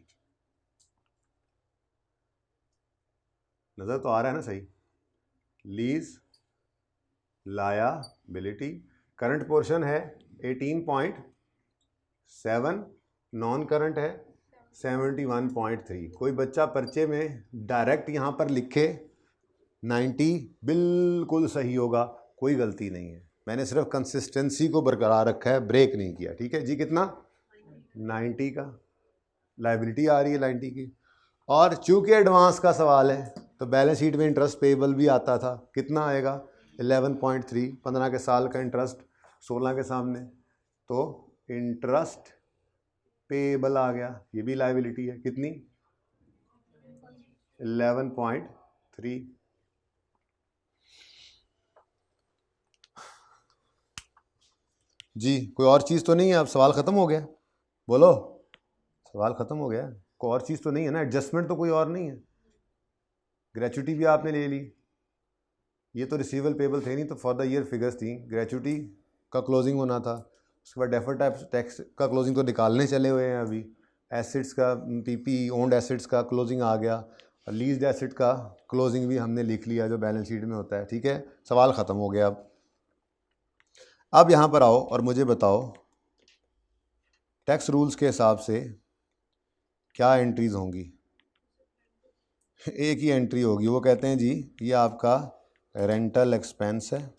नजर तो आ रहा है ना सही, लीज लायबिलिटी, करंट पोर्शन है 18.7, नॉन करंट है 71.3। कोई बच्चा पर्चे में डायरेक्ट यहाँ पर लिखे 90, बिल्कुल सही होगा, कोई गलती नहीं है, मैंने सिर्फ कंसिस्टेंसी को बरकरार रखा है, ब्रेक नहीं किया, ठीक है जी। कितना, 90 का लायबिलिटी आ रही है 90 की, और चूंकि एडवांस का सवाल है तो बैलेंस शीट में इंटरेस्ट पेएबल भी आता था, कितना आएगा 11.3, 15 के साल का इंटरेस्ट 16 के सामने, तो इंटरेस्ट पेएबल आ गया, ये भी लायबिलिटी है, कितनी 11.3। जी कोई और चीज़ तो नहीं है, अब सवाल ख़त्म हो गया, बोलो, सवाल ख़त्म हो गया, कोई और चीज़ तो नहीं है ना, एडजस्टमेंट तो कोई और नहीं है, ग्रेचुटी भी आपने ले ली, ये तो रिसीवेबल पेबल थे नहीं, तो फॉर द ईयर फिगर्स थी, ग्रेचुटी का क्लोजिंग होना था, उसके बाद डेफर्ड टैक्स का क्लोजिंग तो निकालने चले हुए हैं अभी, एसिड्स का PP ओन्ड एसिड्स का क्लोजिंग आ गया, और लीज्ड एसिड का क्लोजिंग भी हमने लिख लिया जो बैलेंस शीट में होता है, ठीक है, सवाल ख़त्म हो गया। अब यहाँ पर आओ और मुझे बताओ टैक्स रूल्स के हिसाब से क्या एंट्रीज होंगी। एक ही एंट्री होगी, वो कहते हैं जी ये आपका रेंटल एक्सपेंस है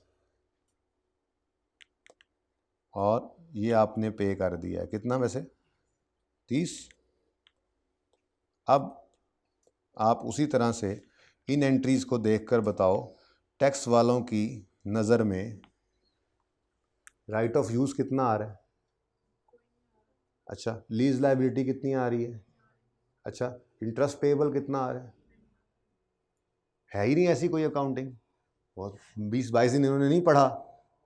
और ये आपने पे कर दिया है, कितना वैसे 30। अब आप उसी तरह से इन एंट्रीज़ को देखकर बताओ टैक्स वालों की नज़र में राइट ऑफ यूज़ कितना आ रहा है, अच्छा लीज लायबिलिटी कितनी आ रही है, अच्छा इंटरेस्ट पेएबल कितना आ रहा है ही नहीं ऐसी कोई अकाउंटिंग, बहुत 20-22 दिन इन्होंने नहीं पढ़ा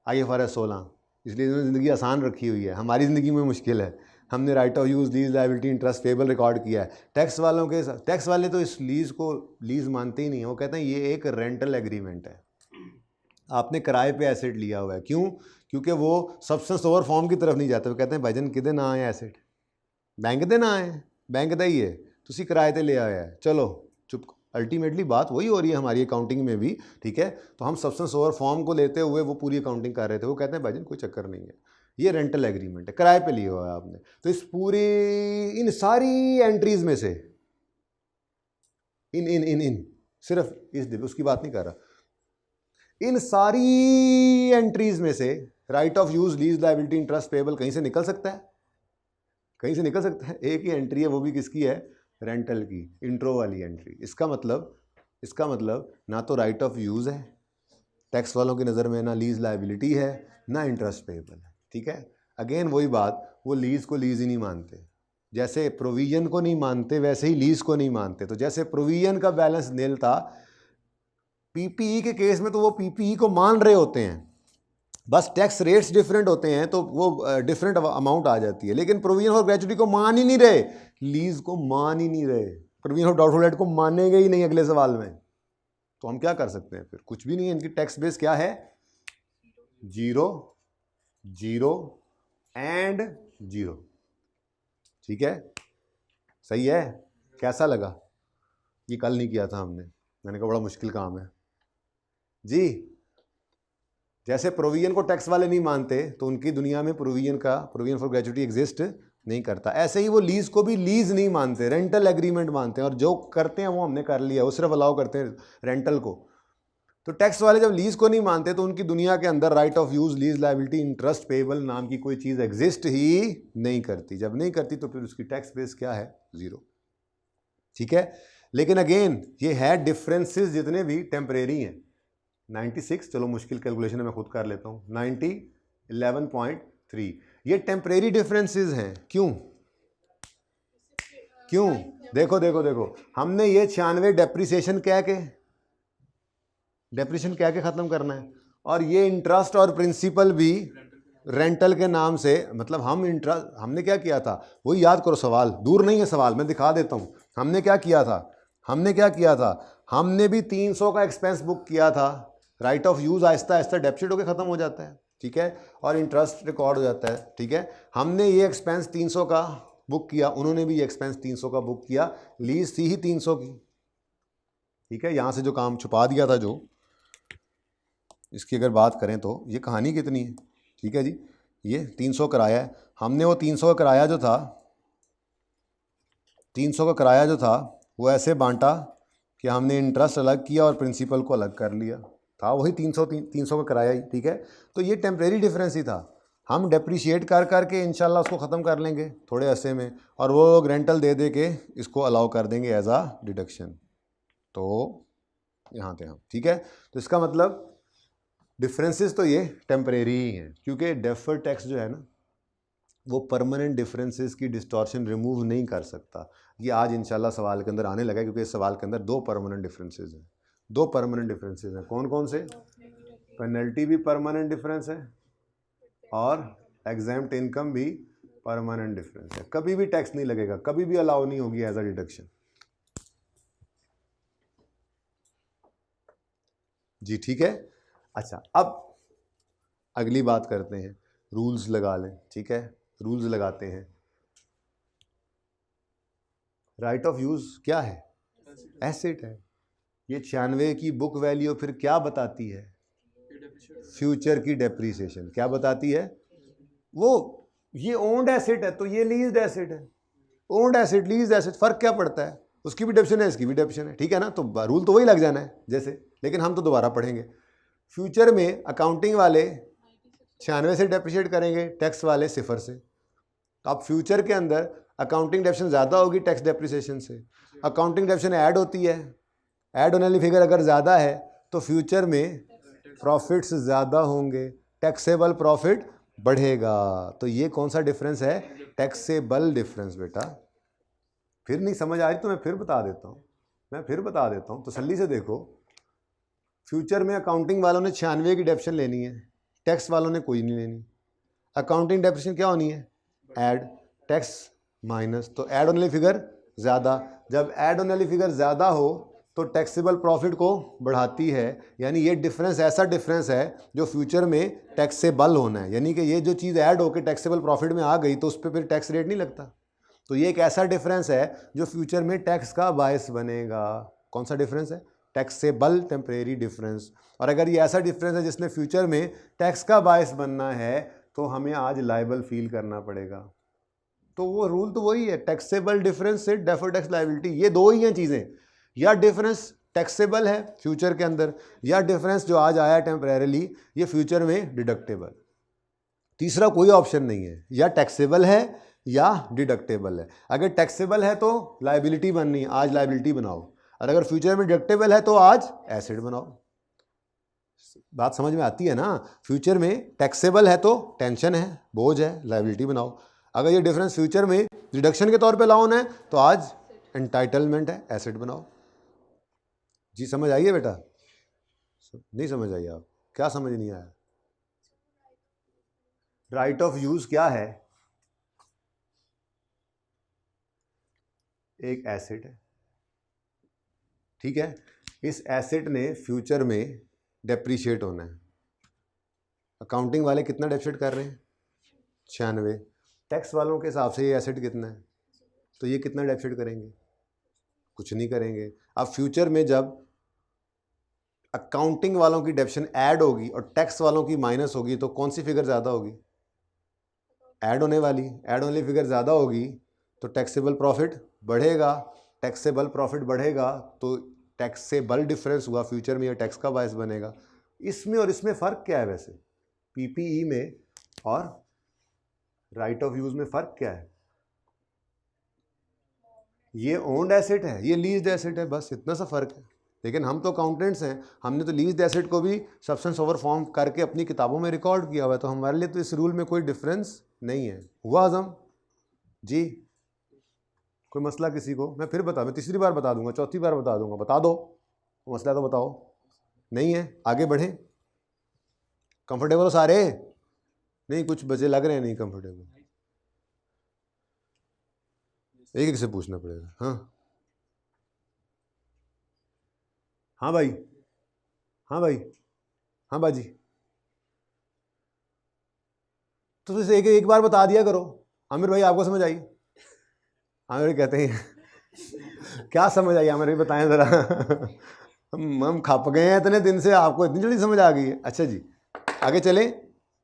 IFRS 16, इसलिए इन्होंने ज़िंदगी आसान रखी हुई है, हमारी ज़िंदगी में मुश्किल है, हमने right of use, lease liability, interest payable record किया है। टैक्स वालों के, टैक्स वाले तो इस लीज़ को लीज़ मानते ही नहीं है, वो कहते हैं ये एक रेंटल एग्रीमेंट है, आपने किराए पे एसेट लिया हुआ है, क्यों, क्योंकि वो सब्सटेंस ओवर फॉर्म की तरफ नहीं जाते, वो कहते हैं भाईजान किदे ना आए एसेट, बैंक दे ना आए, बैंक दा ही है, तुसी किराए ते ले आया है, चलो चुप। अल्टीमेटली बात वही हो रही है हमारी अकाउंटिंग में भी, ठीक है, तो हम सब्सटेंस ओवर फॉर्म को लेते हुए वो पूरी अकाउंटिंग कर रहे थे, वो कहते हैं भाईजान कोई चक्कर नहीं है, ये रेंटल एग्रीमेंट है, किराए पे लिया हुआ है आपने। तो इस पूरी इन सारी एंट्रीज में से इन सिर्फ इस उसकी बात नहीं कर रहा, इन सारी एंट्रीज में से right off use, lease, liability, interest payable कहीं से निकल सकता है, कहीं से निकल सकता है। एक ही एंट्री है, वो भी किसकी है, रेंटल की, इंट्रो वाली एंट्री। इसका मतलब ना तो राइट ऑफ यूज है टैक्स वालों की नज़र में, ना लीज लायबिलिटी है, ना इंटरेस्ट पेबल है। ठीक है, अगेन वही बात, वो लीज को लीज ही नहीं मानते, जैसे प्रोविजन को नहीं मानते वैसे ही लीज को नहीं मानते। तो जैसे प्रोविजन का बैलेंस नील था, पीपीई के केस में तो वो पीपीई को मान रहे होते हैं, बस टैक्स रेट्स डिफरेंट होते हैं तो वो डिफरेंट अमाउंट आ जाती है, लेकिन प्रोविजन फॉर ग्रेच्युटी को मान ही नहीं रहे, लीज को मान ही नहीं रहे, प्रोविजन ऑफ डाउटफुल डेट को मानेंगे ही नहीं अगले सवाल में। तो हम क्या कर सकते हैं फिर, कुछ भी नहीं है। इनकी टैक्स बेस क्या है, 0, 0 एंड 0। ठीक है, सही है। कैसा लगा, ये कल नहीं किया था हमने, मैंने कहा बड़ा मुश्किल काम है जी। जैसे प्रोविजन को टैक्स वाले नहीं मानते तो उनकी दुनिया में प्रोविजन फॉर ग्रेच्युटी एग्जिस्ट नहीं करता, ऐसे ही वो लीज को भी लीज नहीं मानते, रेंटल एग्रीमेंट मानते हैं, और जो करते हैं वो हमने कर लिया, वो सिर्फ अलाउ करते हैं रेंटल को। तो टैक्स वाले जब लीज को नहीं मानते तो उनकी दुनिया के अंदर right off use, lease, liability, interest payable नाम की कोई चीज़ एग्जिस्ट ही नहीं करती। जब नहीं करती तो फिर उसकी टैक्स बेस क्या है, 0। ठीक है, लेकिन अगेन ये है डिफरेंसेस जितने भी टेम्परेरी हैं। 96, चलो मुश्किल कैलकुलेशन मैं खुद कर लेता हूँ, 90, 11.3, ये टेम्परेरी डिफरेंसेस हैं। क्यों, देखो हमने ये 96 डेप्रिसिएशन कह के ख़त्म करना है, और ये इंटरेस्ट और प्रिंसिपल भी रेंटल के नाम से, मतलब हमने क्या किया था, वही याद करो, सवाल दूर नहीं है, सवाल मैं दिखा देता हूँ। हमने क्या किया था, हमने भी 300 का एक्सपेंस बुक किया था, right of use Aahista Aahista डेप्सिट होकर ख़त्म हो जाता है। ठीक है, और इंटरेस्ट रिकॉर्ड हो जाता है। ठीक है, हमने ये एक्सपेंस 300 का बुक किया, उन्होंने भी ये एक्सपेंस 300 का बुक किया, लीज थी ही 300 की। ठीक है, यहाँ से जो काम छुपा दिया था, जो इसकी अगर बात करें तो ये कहानी कितनी है। ठीक है जी, ये 300 किराया है, हमने वो 300 का किराया जो था, 300 का किराया जो था वो ऐसे बांटा कि हमने इंटरेस्ट अलग किया और प्रिंसिपल को अलग कर लिया, था वही 300 का किराया ही। ठीक है, तो ये टेम्परेरी डिफरेंस ही था, हम डेप्रिशिएट कर करके इंशाल्लाह उसको ख़त्म कर लेंगे थोड़े अरसे में, और वो लोग रेंटल दे दे के इसको अलाउ कर देंगे एज आ डिडक्शन। तो यहाँ थे हम। ठीक है, तो इसका मतलब डिफरेंसेस तो ये टेम्परेरी ही हैं, क्योंकि डेफर्ड टैक्स जो है ना, वो परमानेंट डिफरेंसेस की डिस्टॉर्शन रिमूव नहीं कर सकता। ये आज इंशाल्लाह सवाल के अंदर आने लगा, क्योंकि इस सवाल के अंदर 2 परमानेंट डिफरेंसेस हैं, 2 परमानेंट डिफरेंसेस हैं। कौन कौन से, पेनल्टी भी परमानेंट डिफरेंस है और एग्जैम्प्ट इनकम भी परमानेंट डिफरेंस है। कभी भी टैक्स नहीं लगेगा, कभी भी अलाउ नहीं होगी एज अ डिडक्शन जी। ठीक है, अच्छा अब अगली बात करते हैं, रूल्स लगा लें। ठीक है, रूल्स लगाते हैं। राइट ऑफ यूज क्या है, एसेट है। ये 96 की बुक वैल्यू फिर क्या बताती है, फ्यूचर की डेप्रिसिएशन। क्या बताती है वो, ये ओन्ड एसेट है तो ये लीज्ड एसेट है, ओन्ड एसेट, लीज्ड एसेट, फर्क क्या पड़ता है, उसकी भी डेप्शन है, इसकी भी डेप्शन है। ठीक है ना, तो रूल तो वही लग जाना है जैसे, लेकिन हम तो दोबारा पढ़ेंगे। फ्यूचर में अकाउंटिंग वाले 96 से डेप्रिशिएट करेंगे, टैक्स वाले 0 से। तो अब फ्यूचर के अंदर अकाउंटिंग डेप्शन ज़्यादा होगी टैक्स डेप्रिसिएशन से, अकाउंटिंग डेप्शन ऐड होती है, ऐड होने वाली फिगर अगर ज़्यादा है तो फ्यूचर में प्रॉफिट्स ज़्यादा होंगे, टैक्सेबल प्रॉफिट बढ़ेगा। तो ये कौन सा डिफरेंस है, टैक्सेबल डिफरेंस। बेटा फिर नहीं समझ आ रही तो मैं फिर बता देता हूँ, तसल्ली से देखो। फ्यूचर में अकाउंटिंग वालों ने 96 की डेप्शन लेनी है, टैक्स वालों ने कोई नहीं लेनी। अकाउंटिंग डेप्शन क्या होनी है, ऐड, टैक्स माइनस, तो ऐड होने वाली फिगर ज़्यादा। जब ऐड होने वाली फिगर ज़्यादा हो तो टैक्सेबल प्रॉफिट को बढ़ाती है, यानी ये डिफरेंस ऐसा डिफरेंस है जो फ्यूचर में टैक्सेबल होना है, यानी कि ये जो चीज़ ऐड होकर टैक्सेबल प्रॉफिट में आ गई तो उस पर फिर टैक्स रेट नहीं लगता। तो ये एक ऐसा डिफरेंस है जो फ्यूचर में टैक्स का बायस बनेगा। कौन सा डिफरेंस है, टैक्सेबल टेम्परेरी डिफरेंस। और अगर ये ऐसा डिफरेंस है जिसमें फ्यूचर में टैक्स का बायस बनना है तो हमें आज लायबल फील करना पड़ेगा। तो वो रूल तो वही है, टैक्सेबल डिफरेंस से डेफर्ड टैक्स लायबिलिटी, ये 2 ही हैं चीज़ें। या डिफरेंस टैक्सेबल है फ्यूचर के अंदर, या डिफरेंस जो आज आया टेम्परेरीली ये फ्यूचर में डिडक्टेबल। तीसरा कोई ऑप्शन नहीं है, या टैक्सेबल है या डिडक्टेबल है। अगर टैक्सेबल है तो लायबिलिटी बननी है, आज लायबिलिटी बनाओ, और अगर फ्यूचर में डिडक्टेबल है तो आज एसेट बनाओ। बात समझ में आती है ना? फ्यूचर में टैक्सेबल है तो टेंशन है, बोझ है, लायबिलिटी बनाओ। अगर ये डिफरेंस फ्यूचर में रिडक्शन के तौर पे लाओ है तो आज एंटाइटलमेंट है, एसेट बनाओ। जी समझ आई है बेटा? नहीं समझ आई? आप क्या समझ नहीं आया? राइट ऑफ यूज क्या है? एक एसेट है, ठीक है। इस एसेट ने फ्यूचर में डेप्रीशिएट होना है। अकाउंटिंग वाले कितना डेप्रीशिएट कर रहे हैं? 96। टैक्स वालों के हिसाब से ये एसेट कितना है, तो ये कितना डेप्रीशिएट करेंगे? कुछ नहीं करेंगे। अब फ्यूचर में जब अकाउंटिंग वालों की डेप्शन ऐड होगी और टैक्स वालों की माइनस होगी तो कौन सी फिगर ज़्यादा होगी? ऐड होने वाली। ऐड होने वाली फिगर ज़्यादा होगी तो टैक्सेबल प्रॉफिट बढ़ेगा। टैक्सेबल प्रॉफिट बढ़ेगा तो टैक्सेबल डिफरेंस हुआ, फ्यूचर में ये टैक्स का बायस बनेगा। इसमें और इसमें फ़र्क क्या है वैसे? पीपीई में और राइट ऑफ यूज़ में फ़र्क क्या है? ये ओन्ड एसेट है, ये लीज्ड एसेट है, बस इतना सा फ़र्क है। लेकिन हम तो अकाउंटेंट्स हैं, हमने तो लीज्ड एसेट को भी सब्सटेंस ओवर फॉर्म करके अपनी किताबों में रिकॉर्ड किया हुआ है, तो हमारे लिए तो इस रूल में कोई डिफरेंस नहीं है। हुआ हजम जी? कोई मसला किसी को? मैं फिर मैं तीसरी बार बता दूंगा, चौथी बार बता दूंगा, बता दो मसला तो बताओ। नहीं है? आगे बढ़ें। कंफर्टेबल हो सारे? नहीं, कुछ बचे लग रहे हैं नहीं कंफर्टेबल। एक एक से पूछना पड़ेगा। हाँ हाँ भाई, हाँ भाई, हाँ बाजी, तो इसे एक बार बता दिया करो। आमिर भाई आपको समझ आई? आमिर कहते हैं क्या समझ आई आमिर भाई, बताएं ज़रा। हम खप गए हैं इतने दिन से, आपको इतनी जल्दी समझ आ गई है? अच्छा जी, आगे चलें।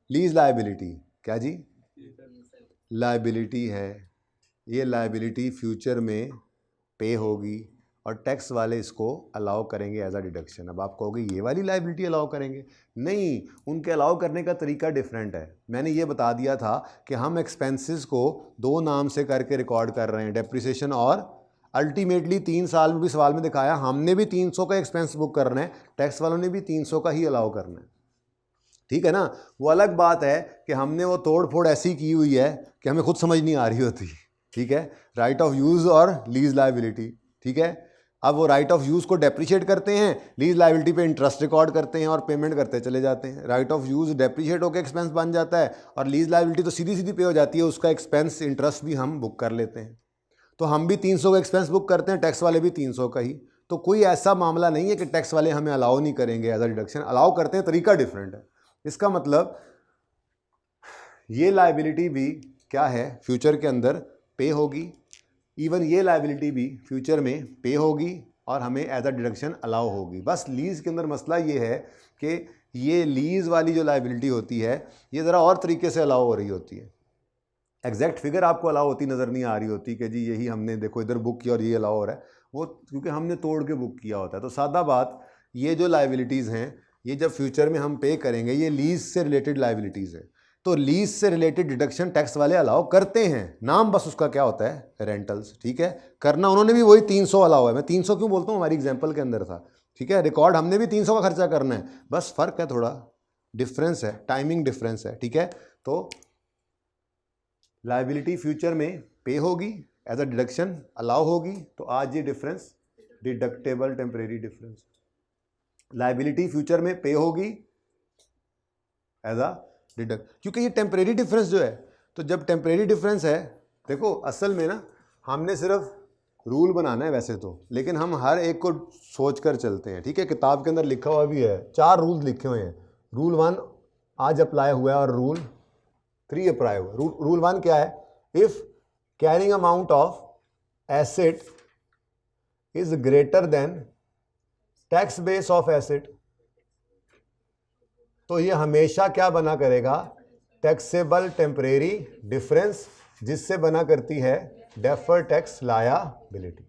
लीज लायबिलिटी क्या जी? लायबिलिटी है। ये लायबिलिटी फ्यूचर में पे होगी और टैक्स वाले इसको अलाउ करेंगे एज अ डिडक्शन। अब आप कहोगे ये वाली लायबिलिटी अलाउ करेंगे? नहीं, उनके अलाउ करने का तरीका डिफरेंट है। मैंने ये बता दिया था कि हम एक्सपेंसेस को दो नाम से करके रिकॉर्ड कर रहे हैं, डेप्रिसिएशन और अल्टीमेटली 3 साल में भी सवाल में दिखाया, हमने भी 300 का एक्सपेंस बुक करना है, टैक्स वालों ने भी 300 का ही अलाउ करना है, ठीक है ना। वो अलग बात है कि हमने वो तोड़ फोड़ ऐसी की हुई है कि हमें खुद समझ नहीं आ रही होती, ठीक है। राइट ऑफ यूज़ और लीज लायबिलिटी, ठीक है। अब वो राइट ऑफ यूज़ को डेप्रीशिएट करते हैं, लीज लायबिलिटी पे इंटरेस्ट रिकॉर्ड करते हैं और पेमेंट करते चले जाते हैं। राइट ऑफ यूज़ डेप्रीशिएट होकर एक्सपेंस बन जाता है और लीज लायबिलिटी तो सीधी सीधी पे हो जाती है, उसका एक्सपेंस इंटरेस्ट भी हम बुक कर लेते हैं। तो हम भी 300 का एक्सपेंस बुक करते हैं, टैक्स वाले भी 300 का ही। तो कोई ऐसा मामला नहीं है कि टैक्स वाले हमें अलाउ नहीं करेंगे एज अ डिडक्शन, अलाउ करते हैं, तरीका डिफरेंट है। इसका मतलब ये लायबिलिटी भी क्या है, फ्यूचर के अंदर पे होगी। इवन ये लायबिलिटी भी फ्यूचर में पे होगी और हमें एज अ डिडक्शन अलाउ होगी। बस लीज़ के अंदर मसला ये है कि ये लीज़ वाली जो लायबिलिटी होती है ये ज़रा और तरीके से अलाउ हो रही होती है। एग्जैक्ट फिगर आपको अलाउ होती नज़र नहीं आ रही होती कि जी यही हमने देखो इधर बुक किया और ये अलाउ हो रहा है, वो क्योंकि हमने तोड़ के बुक किया होता है। तो सादा बात, ये जो लायबिलिटीज़ हैं ये जब फ्यूचर में हम पे करेंगे, ये लीज से रिलेटेड लायबिलिटीज़ है। तो लीज से रिलेटेड डिडक्शन टैक्स वाले अलाउ करते हैं, नाम बस उसका क्या होता है, रेंटल्स, ठीक है। करना उन्होंने भी वही 300 अलाउ है। मैं 300 क्यों बोलता हूँ, हमारी एग्जाम्पल के अंदर था, ठीक है। रिकॉर्ड हमने भी 300 का खर्चा करना है, बस फ़र्क है, थोड़ा डिफरेंस है, टाइमिंग डिफरेंस है, ठीक है। तो लायबिलिटी फ्यूचर में पे होगी, एज अ डिडक्शन अलाउ होगी, तो आज ये difference deductible temporary difference. Liability future में पे होगी एज अ डिडक्ट, क्योंकि ये टेम्परेरी डिफरेंस जो है, तो जब टेम्परेरी डिफरेंस है, देखो असल में ना हमने सिर्फ रूल बनाना है वैसे तो, लेकिन हम हर एक को सोच कर चलते हैं, ठीक है। किताब के अंदर लिखा हुआ भी है, 4 रूल लिखे हुए हैं। रूल 1 आज अप्लाई हुआ है और रूल 3 अप्लाई हुआ है। रूल 1 क्या है, if carrying amount of asset is greater than tax base of asset, तो ये हमेशा क्या बना करेगा, टैक्सेबल टेम्परेरी डिफरेंस, जिससे बना करती है डेफर्ड टैक्स लायबिलिटी।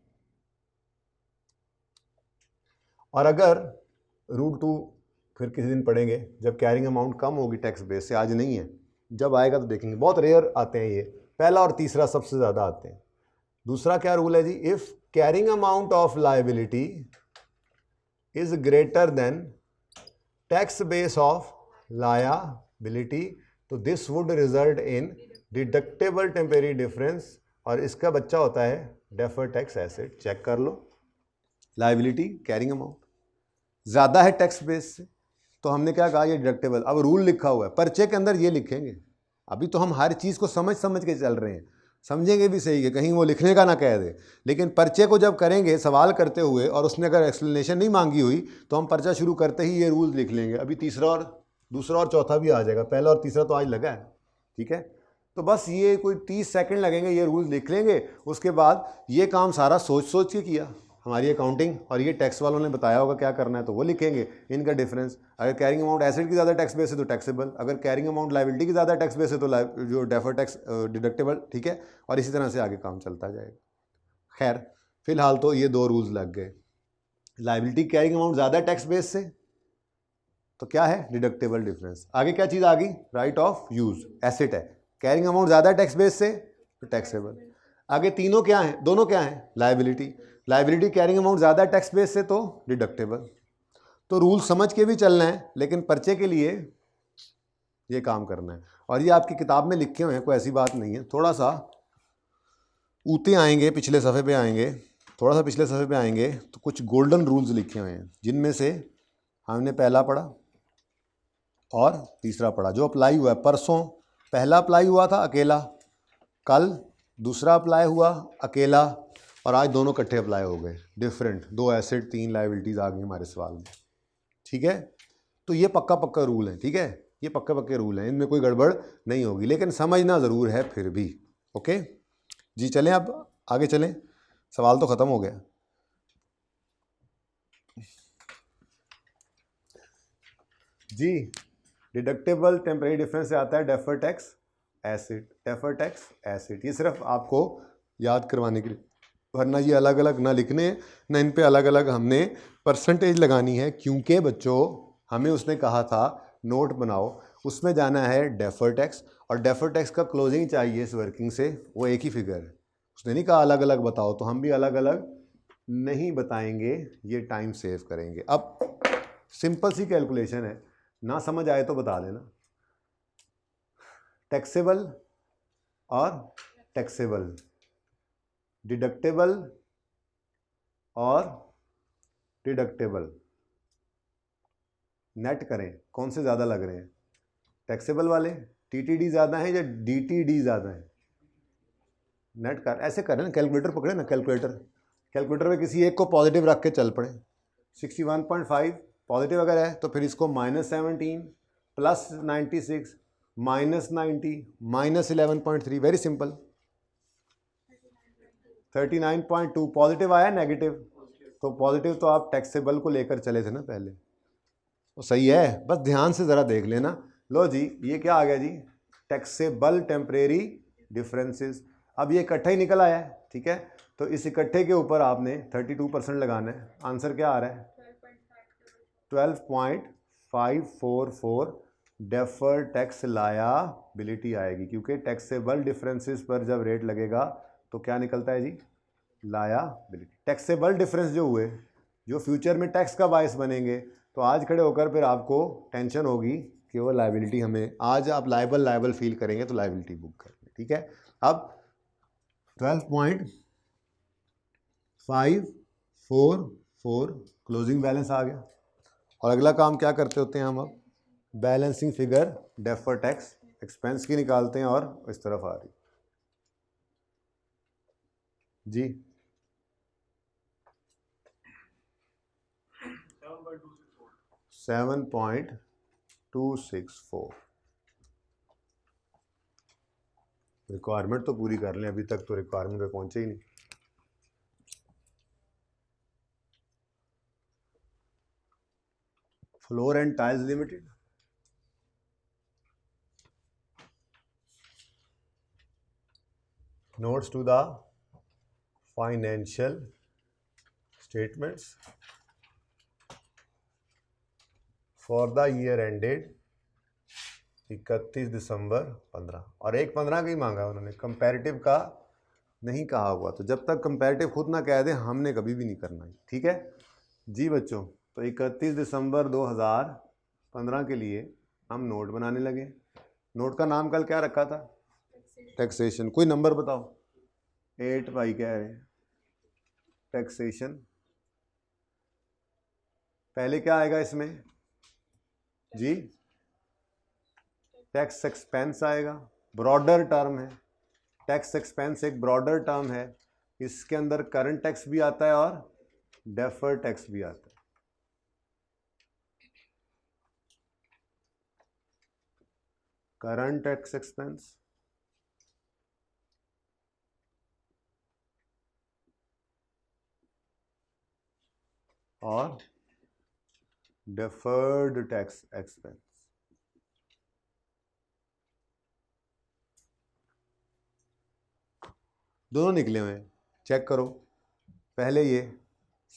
और अगर रूट 2 फिर किसी दिन पढ़ेंगे जब कैरिंग अमाउंट कम होगी टैक्स बेस से, आज नहीं है, जब आएगा तो देखेंगे, बहुत रेयर आते हैं ये, पहला और तीसरा सबसे ज़्यादा आते हैं। दूसरा क्या रूल है जी, if carrying amount of liability is greater than tax base of liability तो this would result in deductible temporary difference, और इसका बच्चा होता है डेफर्ड टैक्स एसेट। चेक कर लो, लायबिलिटी कैरिंग अमाउंट ज़्यादा है टैक्स बेस से तो हमने क्या कहा, ये डिडक्टेबल। अब रूल लिखा हुआ है, पर्चे के अंदर ये लिखेंगे। अभी तो हम हर चीज़ को समझ समझ के चल रहे हैं, समझेंगे भी सही है, कहीं वो लिखने का ना कह दे, लेकिन पर्चे को जब करेंगे सवाल करते हुए और उसने अगर एक्सप्लेनेशन नहीं मांगी हुई तो हम पर्चा शुरू करते ही ये रूल्स लिख लेंगे। अभी तीसरा और दूसरा और चौथा भी आ जाएगा, पहला और तीसरा तो आज लगा है, ठीक है। तो बस ये कोई 30 सेकंड लगेंगे, ये रूल्स लिख लेंगे। उसके बाद ये काम सारा सोच सोच के किया, हमारी अकाउंटिंग, और ये टैक्स वालों ने बताया होगा क्या करना है तो वो लिखेंगे, इनका डिफरेंस। अगर कैरिंग अमाउंट एसेट की ज़्यादा टैक्स बेस है तो टैक्सेबल, अगर कैरिंग अमाउंट लायबिलिटी की ज़्यादा टैक्स बेस है तो जो डेफर्ड टैक्स डिडक्टेबल, ठीक है। और इसी तरह से आगे काम चलता जाएगा। खैर फिलहाल तो ये 2 रूल्स लग गए, लायबिलिटी कैरिंग अमाउंट ज़्यादा टैक्स बेस से तो क्या है, डिडक्टेबल डिफरेंस। आगे क्या चीज़ आ गई, राइट ऑफ यूज़, एसेट है, कैरिंग अमाउंट ज़्यादा टैक्स बेस से तो टैक्सेबल। आगे तीनों क्या हैं, दोनों क्या हैं, लायबिलिटी, लायबिलिटी कैरिंग अमाउंट ज़्यादा टैक्स बेस से तो डिडक्टेबल। तो रूल समझ के भी चलना है, लेकिन पर्चे के लिए ये काम करना है। और ये आपकी किताब में लिखे हुए हैं, कोई ऐसी बात नहीं है। थोड़ा सा ऊते आएंगे, पिछले सफ़े पे आएंगे, थोड़ा सा पिछले सफ़े पे आएंगे तो कुछ गोल्डन रूल्स लिखे हुए हैं, जिनमें से हमने पहला पढ़ा और तीसरा पढ़ा, जो अप्लाई हुआ है। परसों पहला अप्लाई हुआ था अकेला, कल दूसरा अप्लाई हुआ अकेला, और आज दोनों इकट्ठे अप्लाई हो गए, डिफरेंट, 2 एसेट 3 लायबिलिटीज़ आ गई हमारे सवाल में, ठीक है। तो ये पक्का पक्का रूल है, ठीक है, ये पक्के पक्के रूल हैं, इनमें कोई गड़बड़ नहीं होगी, लेकिन समझना ज़रूर है फिर भी। ओके जी, चलें अब आगे चलें, सवाल तो ख़त्म हो गया। जी, डिडक्टेबल टेम्परेरी डिफरेंस से आता है deferred tax asset, deferred tax asset. ये सिर्फ आपको याद करवाने के लिए, वरना ये अलग अलग ना लिखने, ना इन पे अलग अलग हमने परसेंटेज लगानी है, क्योंकि बच्चों हमें उसने कहा था नोट बनाओ, उसमें जाना है डेफर्ड टैक्स, और डेफर्ड टैक्स का क्लोजिंग चाहिए इस वर्किंग से, वो एक ही फिगर है। उसने नहीं कहा अलग अलग बताओ, तो हम भी अलग अलग नहीं बताएंगे, ये टाइम सेव करेंगे। अब सिंपल सी कैलकुलेशन है, ना समझ आए तो बता देना। टैक्सेबल और टैक्सेबल, डिडक्टेबल और डिडक्टेबल, नेट करें कौन से ज़्यादा लग रहे हैं, टैक्सेबल वाले, टीटीडी ज़्यादा है या डीटीडी ज़्यादा है, नेट कर, ऐसे करें ना, कैलकुलेटर पकड़े ना, कैलकुलेटर में किसी एक को पॉजिटिव रख के चल पड़े। 61.5 पॉजिटिव अगर है तो फिर इसको -17 प्लस 96 -90 -11.3, वेरी सिंपल। 39.2 पॉजिटिव आया, नेगेटिव, तो पॉजिटिव तो आप टैक्सेबल को लेकर चले थे ना पहले, तो सही है, बस ध्यान से ज़रा देख लेना। लो जी, ये क्या आ गया जी, टैक्सेबल टेम्परेरी डिफरेंसेस। अब ये इकट्ठा ही निकल आया है, ठीक है, तो इस इकट्ठे के ऊपर आपने 32% लगाना है। आंसर क्या आ रहा है, 12.544 डेफर्ड टैक्स लायबिलिटी आएगी, क्योंकि टैक्सेबल डिफरेंसेस पर जब रेट लगेगा तो क्या निकलता है जी, लायबिलिटी। टैक्सेबल डिफरेंस जो हुए, जो फ्यूचर में टैक्स का बायस बनेंगे, तो आज खड़े होकर फिर आपको टेंशन होगी कि वो लायबिलिटी, हमें आज आप लायबल फील करेंगे तो लायबिलिटी बुक करेंगे, ठीक है। अब 12.544 क्लोजिंग बैलेंस आ गया, और अगला काम क्या करते होते हैं हम, अब balancing figure deferred tax expense की निकालते हैं, और इस तरफ आ रही जी 7.264। रिक्वायरमेंट तो पूरी कर लें, अभी तक तो रिक्वायरमेंट पे पहुंचे ही नहीं। Floor and tiles limited, notes to the financial statements, for the year ended 31 दिसंबर 15, और 1/15 का ही मांगा उन्होंने, कंपैरेटिव का नहीं कहा हुआ। तो जब तक कंपैरेटिव खुद ना कह दे हमने कभी भी नहीं करना है, ठीक है जी बच्चों। तो 31 दिसंबर 2015 के लिए हम नोट बनाने लगे। नोट का नाम कल क्या रखा था? टैक्सेशन। कोई नंबर बताओ। 8 भाई कह रहे हैं टैक्सेशन। पहले क्या आएगा इसमें जी? टैक्स एक्सपेंस आएगा, ब्रॉडर टर्म है। टैक्स एक्सपेंस एक ब्रॉडर टर्म है, इसके अंदर करंट टैक्स भी आता है और डेफर्ड टैक्स भी आता है। करंट टैक्स एक्सपेंस और डेफर्ड टैक्स एक्सपेंस। दोनों निकले हुए हैं, चेक करो। पहले ये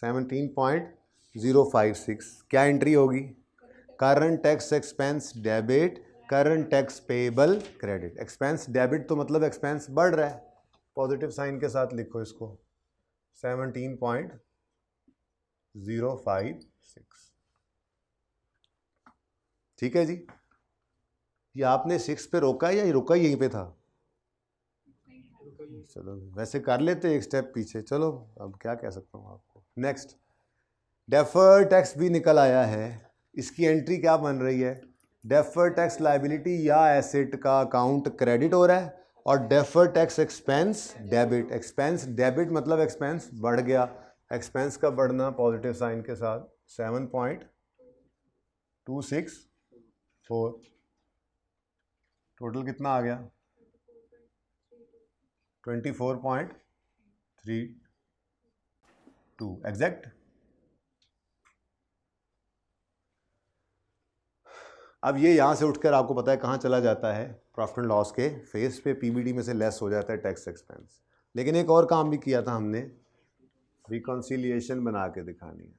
17.056 क्या एंट्री होगी? Current tax expense debit, current tax payable credit. Expense debit तो मतलब एक्सपेंस बढ़ रहा है, पॉजिटिव साइन के साथ लिखो इसको 17.056। ठीक है जी। ये आपने 6 पे रोका है या ये रुका यहीं पे था? चलो वैसे कर लेते एक स्टेप पीछे, चलो अब क्या कह सकता हूँ आपको। नेक्स्ट, डेफर्ड टैक्स भी निकल आया है। इसकी एंट्री क्या बन रही है? डेफर्ड टैक्स लायबिलिटी या एसेट का अकाउंट क्रेडिट हो रहा है और deferred tax expense debit. Expense debit मतलब एक्सपेंस बढ़ गया, एक्सपेंस का बढ़ना पॉजिटिव साइन के साथ 7.264। टोटल कितना आ गया? 24.32 एग्जैक्ट। अब ये यहाँ से उठकर आपको पता है कहाँ चला जाता है? प्रॉफिट एंड लॉस के फेस पे पीबीडी में से लेस हो जाता है टैक्स एक्सपेंस। लेकिन एक और काम भी किया था हमने, रिकॉन्सिलिएशन बना के दिखानी है।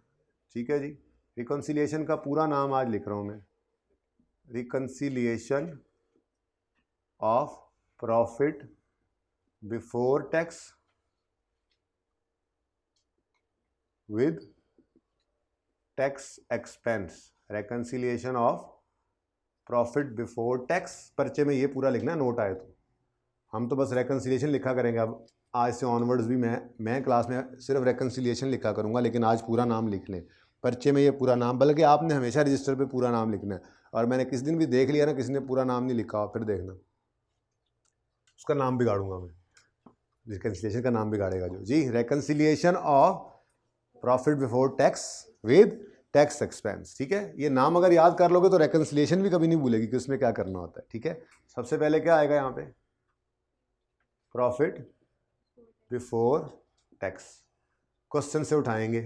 ठीक है जी। रिकॉन्सिलिएशन का पूरा नाम आज लिख रहा हूँ मैं, reconciliation of profit before tax with tax expense. Reconciliation of profit before tax. पर्चे में ये पूरा लिखना है, नोट आए तो। हम तो बस रेकन्सिलिएशन लिखा करेंगे अब आज से ऑनवर्ड्स भी। मैं क्लास में सिर्फ रेकन्सिलिएशन लिखा करूंगा, लेकिन आज पूरा नाम लिख लें पर्चे में, ये पूरा नाम। बल्कि आपने हमेशा रजिस्टर पे पूरा नाम लिखना है। और मैंने किस दिन भी देख लिया ना किसी ने पूरा नाम नहीं लिखा, फिर देखना उसका नाम बिगाड़ूंगा मैं। रिकन्सिलिएशन का नाम बिगाड़ेगा जो जी। Reconciliation of profit before tax with tax expense. ठीक है, ये नाम अगर याद कर लोगे तो रेकन्सिलिएशन भी कभी नहीं भूलेगी कि उसमें क्या करना होता है। ठीक है, सबसे पहले क्या आएगा यहाँ पे? Profit before tax. क्वेश्चन से उठाएंगे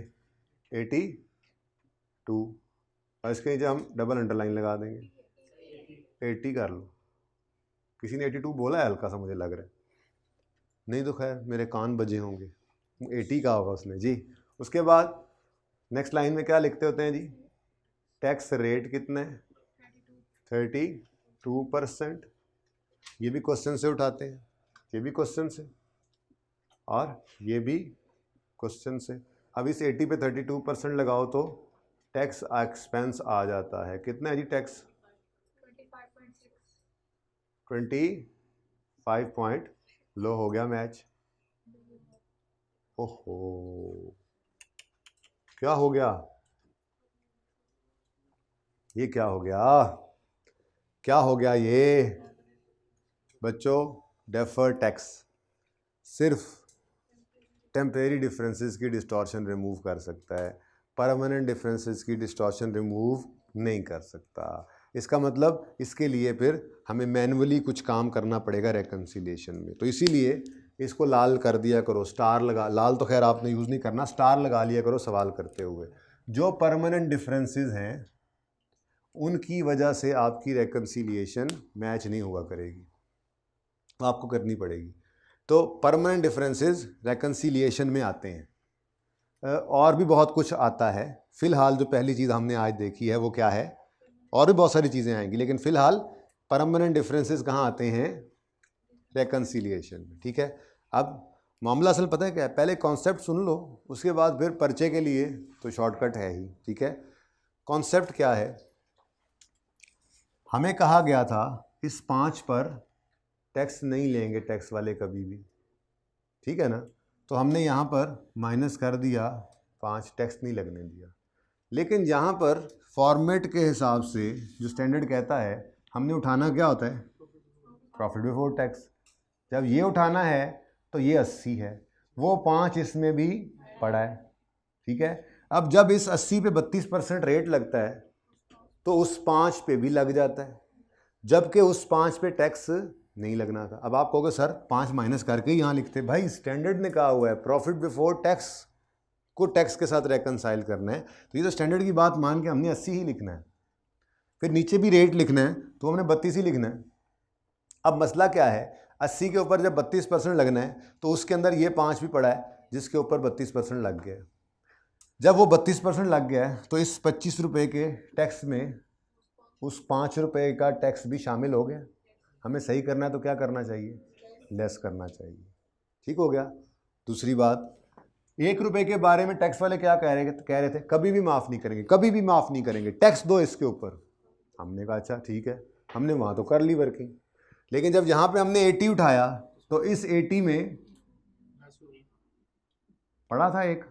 82 और इसके नीचे हम डबल अंडरलाइन लगा देंगे 80 कर लो। किसी ने 82 बोला है हल्का सा, मुझे लग रहा है नहीं, तो खैर मेरे कान बजे होंगे। 80 का होगा उसने जी। उसके बाद नेक्स्ट लाइन में क्या लिखते होते हैं जी? टैक्स रेट कितना है? 32%। ये भी क्वेश्चन से उठाते हैं, ये भी क्वेश्चन से और ये भी क्वेश्चन से। अब इस 80 पे 32% लगाओ तो टैक्स एक्सपेंस आ जाता है। कितना है जी टैक्स? 25 लो हो गया मैच। ओहो क्या हो गया? ये क्या हो गया? क्या हो गया ये बच्चों? डेफर्ड टैक्स सिर्फ टेम्परेरी डिफरेंसेस की डिस्टॉर्शन रिमूव कर सकता है, परमानेंट डिफरेंसेस की डिस्टॉर्शन रिमूव नहीं कर सकता। इसका मतलब इसके लिए फिर हमें मैन्युअली कुछ काम करना पड़ेगा रेकन्सिलिएशन में। तो इसीलिए इसको लाल कर दिया करो, स्टार लगा। लाल तो खैर आपने यूज़ नहीं करना, स्टार लगा लिया करो सवाल करते हुए। जो परमानेंट डिफरेंसेस हैं उनकी वजह से आपकी रेकन्सिलिएशन मैच नहीं हुआ करेगी, आपको करनी पड़ेगी। तो परमानेंट डिफरेंसेस रेकन्सिलिएशन में आते हैं। और भी बहुत कुछ आता है। फ़िलहाल जो पहली चीज़ हमने आज देखी है वो क्या है? और भी बहुत सारी चीज़ें आएंगी, लेकिन फिलहाल परमानेंट डिफरेंसेस कहाँ आते हैं, रेकन्सिलिएशन में। ठीक है, अब मामला असल पता है क्या है, पहले कॉन्सेप्ट सुन लो, उसके बाद फिर पर्चे के लिए तो शॉर्टकट है ही। ठीक है, कॉन्सेप्ट क्या है, हमें कहा गया था इस 5 पर टैक्स नहीं लेंगे टैक्स वाले कभी भी, ठीक है ना, तो हमने यहाँ पर माइनस कर दिया 5, टैक्स नहीं लगने दिया। लेकिन यहाँ पर फॉर्मेट के हिसाब से जो स्टैंडर्ड कहता है, हमने उठाना क्या होता है, प्रॉफिट बिफोर टैक्स। जब ये उठाना है तो ये 80 है, वो 5 इसमें भी पड़ा है। ठीक है, अब जब इस 80 पे 32% रेट लगता है तो उस 5 पे भी लग जाता है, जबकि उस 5 पे टैक्स नहीं लगना था। अब आप कहोगे सर 5 माइनस करके यहाँ लिखते, भाई स्टैंडर्ड ने कहा हुआ है प्रॉफिट बिफोर टैक्स को टैक्स के साथ रेकनसाइल करना है, तो ये तो स्टैंडर्ड की बात मान के हमने 80 ही लिखना है, फिर नीचे भी रेट लिखना है तो हमने 32 ही लिखना है। अब मसला क्या है, 80 के ऊपर जब 32% लगना है तो उसके अंदर ये 5 भी पड़ा है जिसके ऊपर 32% लग गया है। जब वो 32% लग गया है तो इस 25 रुपये के टैक्स में उस 5 रुपये का टैक्स भी शामिल हो गया। हमें सही करना है तो क्या करना चाहिए, लेस करना चाहिए। ठीक हो गया। दूसरी बात, 1 रुपये के बारे में टैक्स वाले क्या कह रहे थे, कभी भी माफ़ नहीं करेंगे, कभी भी माफ़ नहीं करेंगे, टैक्स दो इसके ऊपर। हमने कहा अच्छा ठीक है, हमने वहाँ तो कर ली वर्किंग, लेकिन जब यहाँ पे हमने 80 उठाया तो इस 80 में पड़ा था, एक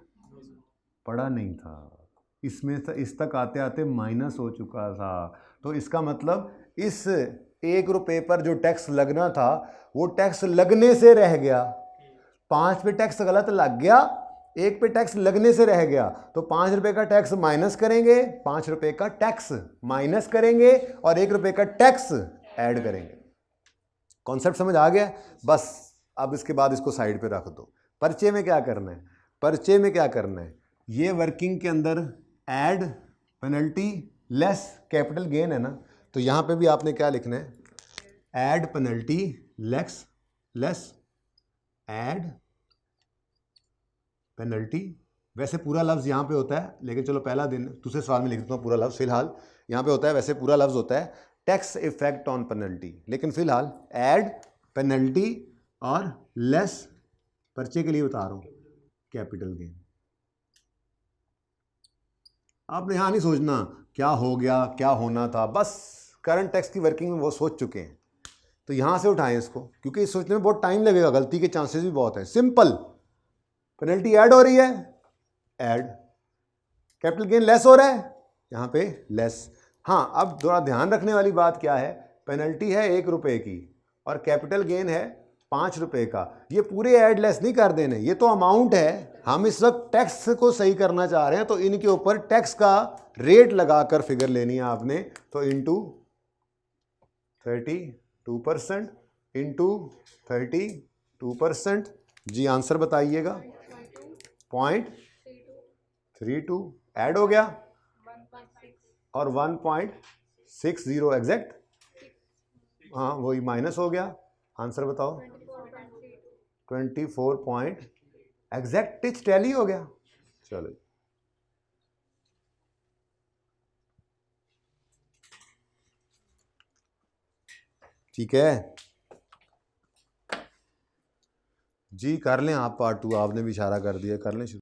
पड़ा नहीं था, इसमें इस तक आते आते माइनस हो चुका था। तो इसका मतलब इस 1 रुपये पर जो टैक्स लगना था वो टैक्स लगने से रह गया। 5 पे टैक्स गलत लग गया, 1 पे टैक्स लगने से रह गया, तो 5 रुपये का टैक्स माइनस करेंगे, 5 रुपये का टैक्स माइनस करेंगे और 1 रुपये का टैक्स ऐड करेंगे। कॉन्सेप्ट समझ आ गया? बस अब इसके बाद इसको साइड पे रख दो। पर्चे में क्या करना है, पर्चे में क्या करना है, ये वर्किंग के अंदर add penalty less capital gain है ना, तो यहाँ पे भी आपने क्या लिखना है, add penalty less add penalty. वैसे पूरा लफ्ज़ यहाँ पे होता है, लेकिन चलो पहला दिन दूसरे सवाल में लिख देता हूँ पूरा लफ्ज़, फिलहाल यहाँ पे होता है, वैसे पूरा लफ्ज़ होता है टैक्स इफेक्ट ऑन पेनल्टी, लेकिन फिलहाल ऐड पेनल्टी और लेस, पर्चे के लिए बता रहा हूँ, कैपिटल गेन। आपने यहाँ नहीं सोचना क्या हो गया क्या होना था, बस करंट टैक्स की वर्किंग में वो सोच चुके हैं, तो यहाँ से उठाएं इसको, क्योंकि इस सोचने में बहुत टाइम लगेगा, गलती के चांसेस भी बहुत हैं। सिंपल, पेनल्टी ऐड हो रही है, ऐड, कैपिटल गेन लेस हो रहा है, यहाँ पे लेस। हाँ, अब थोड़ा ध्यान रखने वाली बात क्या है, पेनल्टी है 1 रुपये की और कैपिटल गेन है 5 रुपये का, ये पूरे ऐड लेस नहीं कर देने, ये तो अमाउंट है, हम इस वक्त टैक्स को सही करना चाह रहे हैं, तो इनके ऊपर टैक्स का रेट लगाकर फिगर लेनी है आपने, तो इंटू 32% इंटू 32%। जी आंसर बताइएगा, 0.32 ऐड हो गया और 1.60 एग्जैक्ट, हाँ वही माइनस हो गया। आंसर बताओ, 24 एग्जैक्ट टिच टैली हो गया। चलो ठीक है जी, कर लें आप पार्ट 2, आपने भी इशारा कर दिया, कर लें शुरू।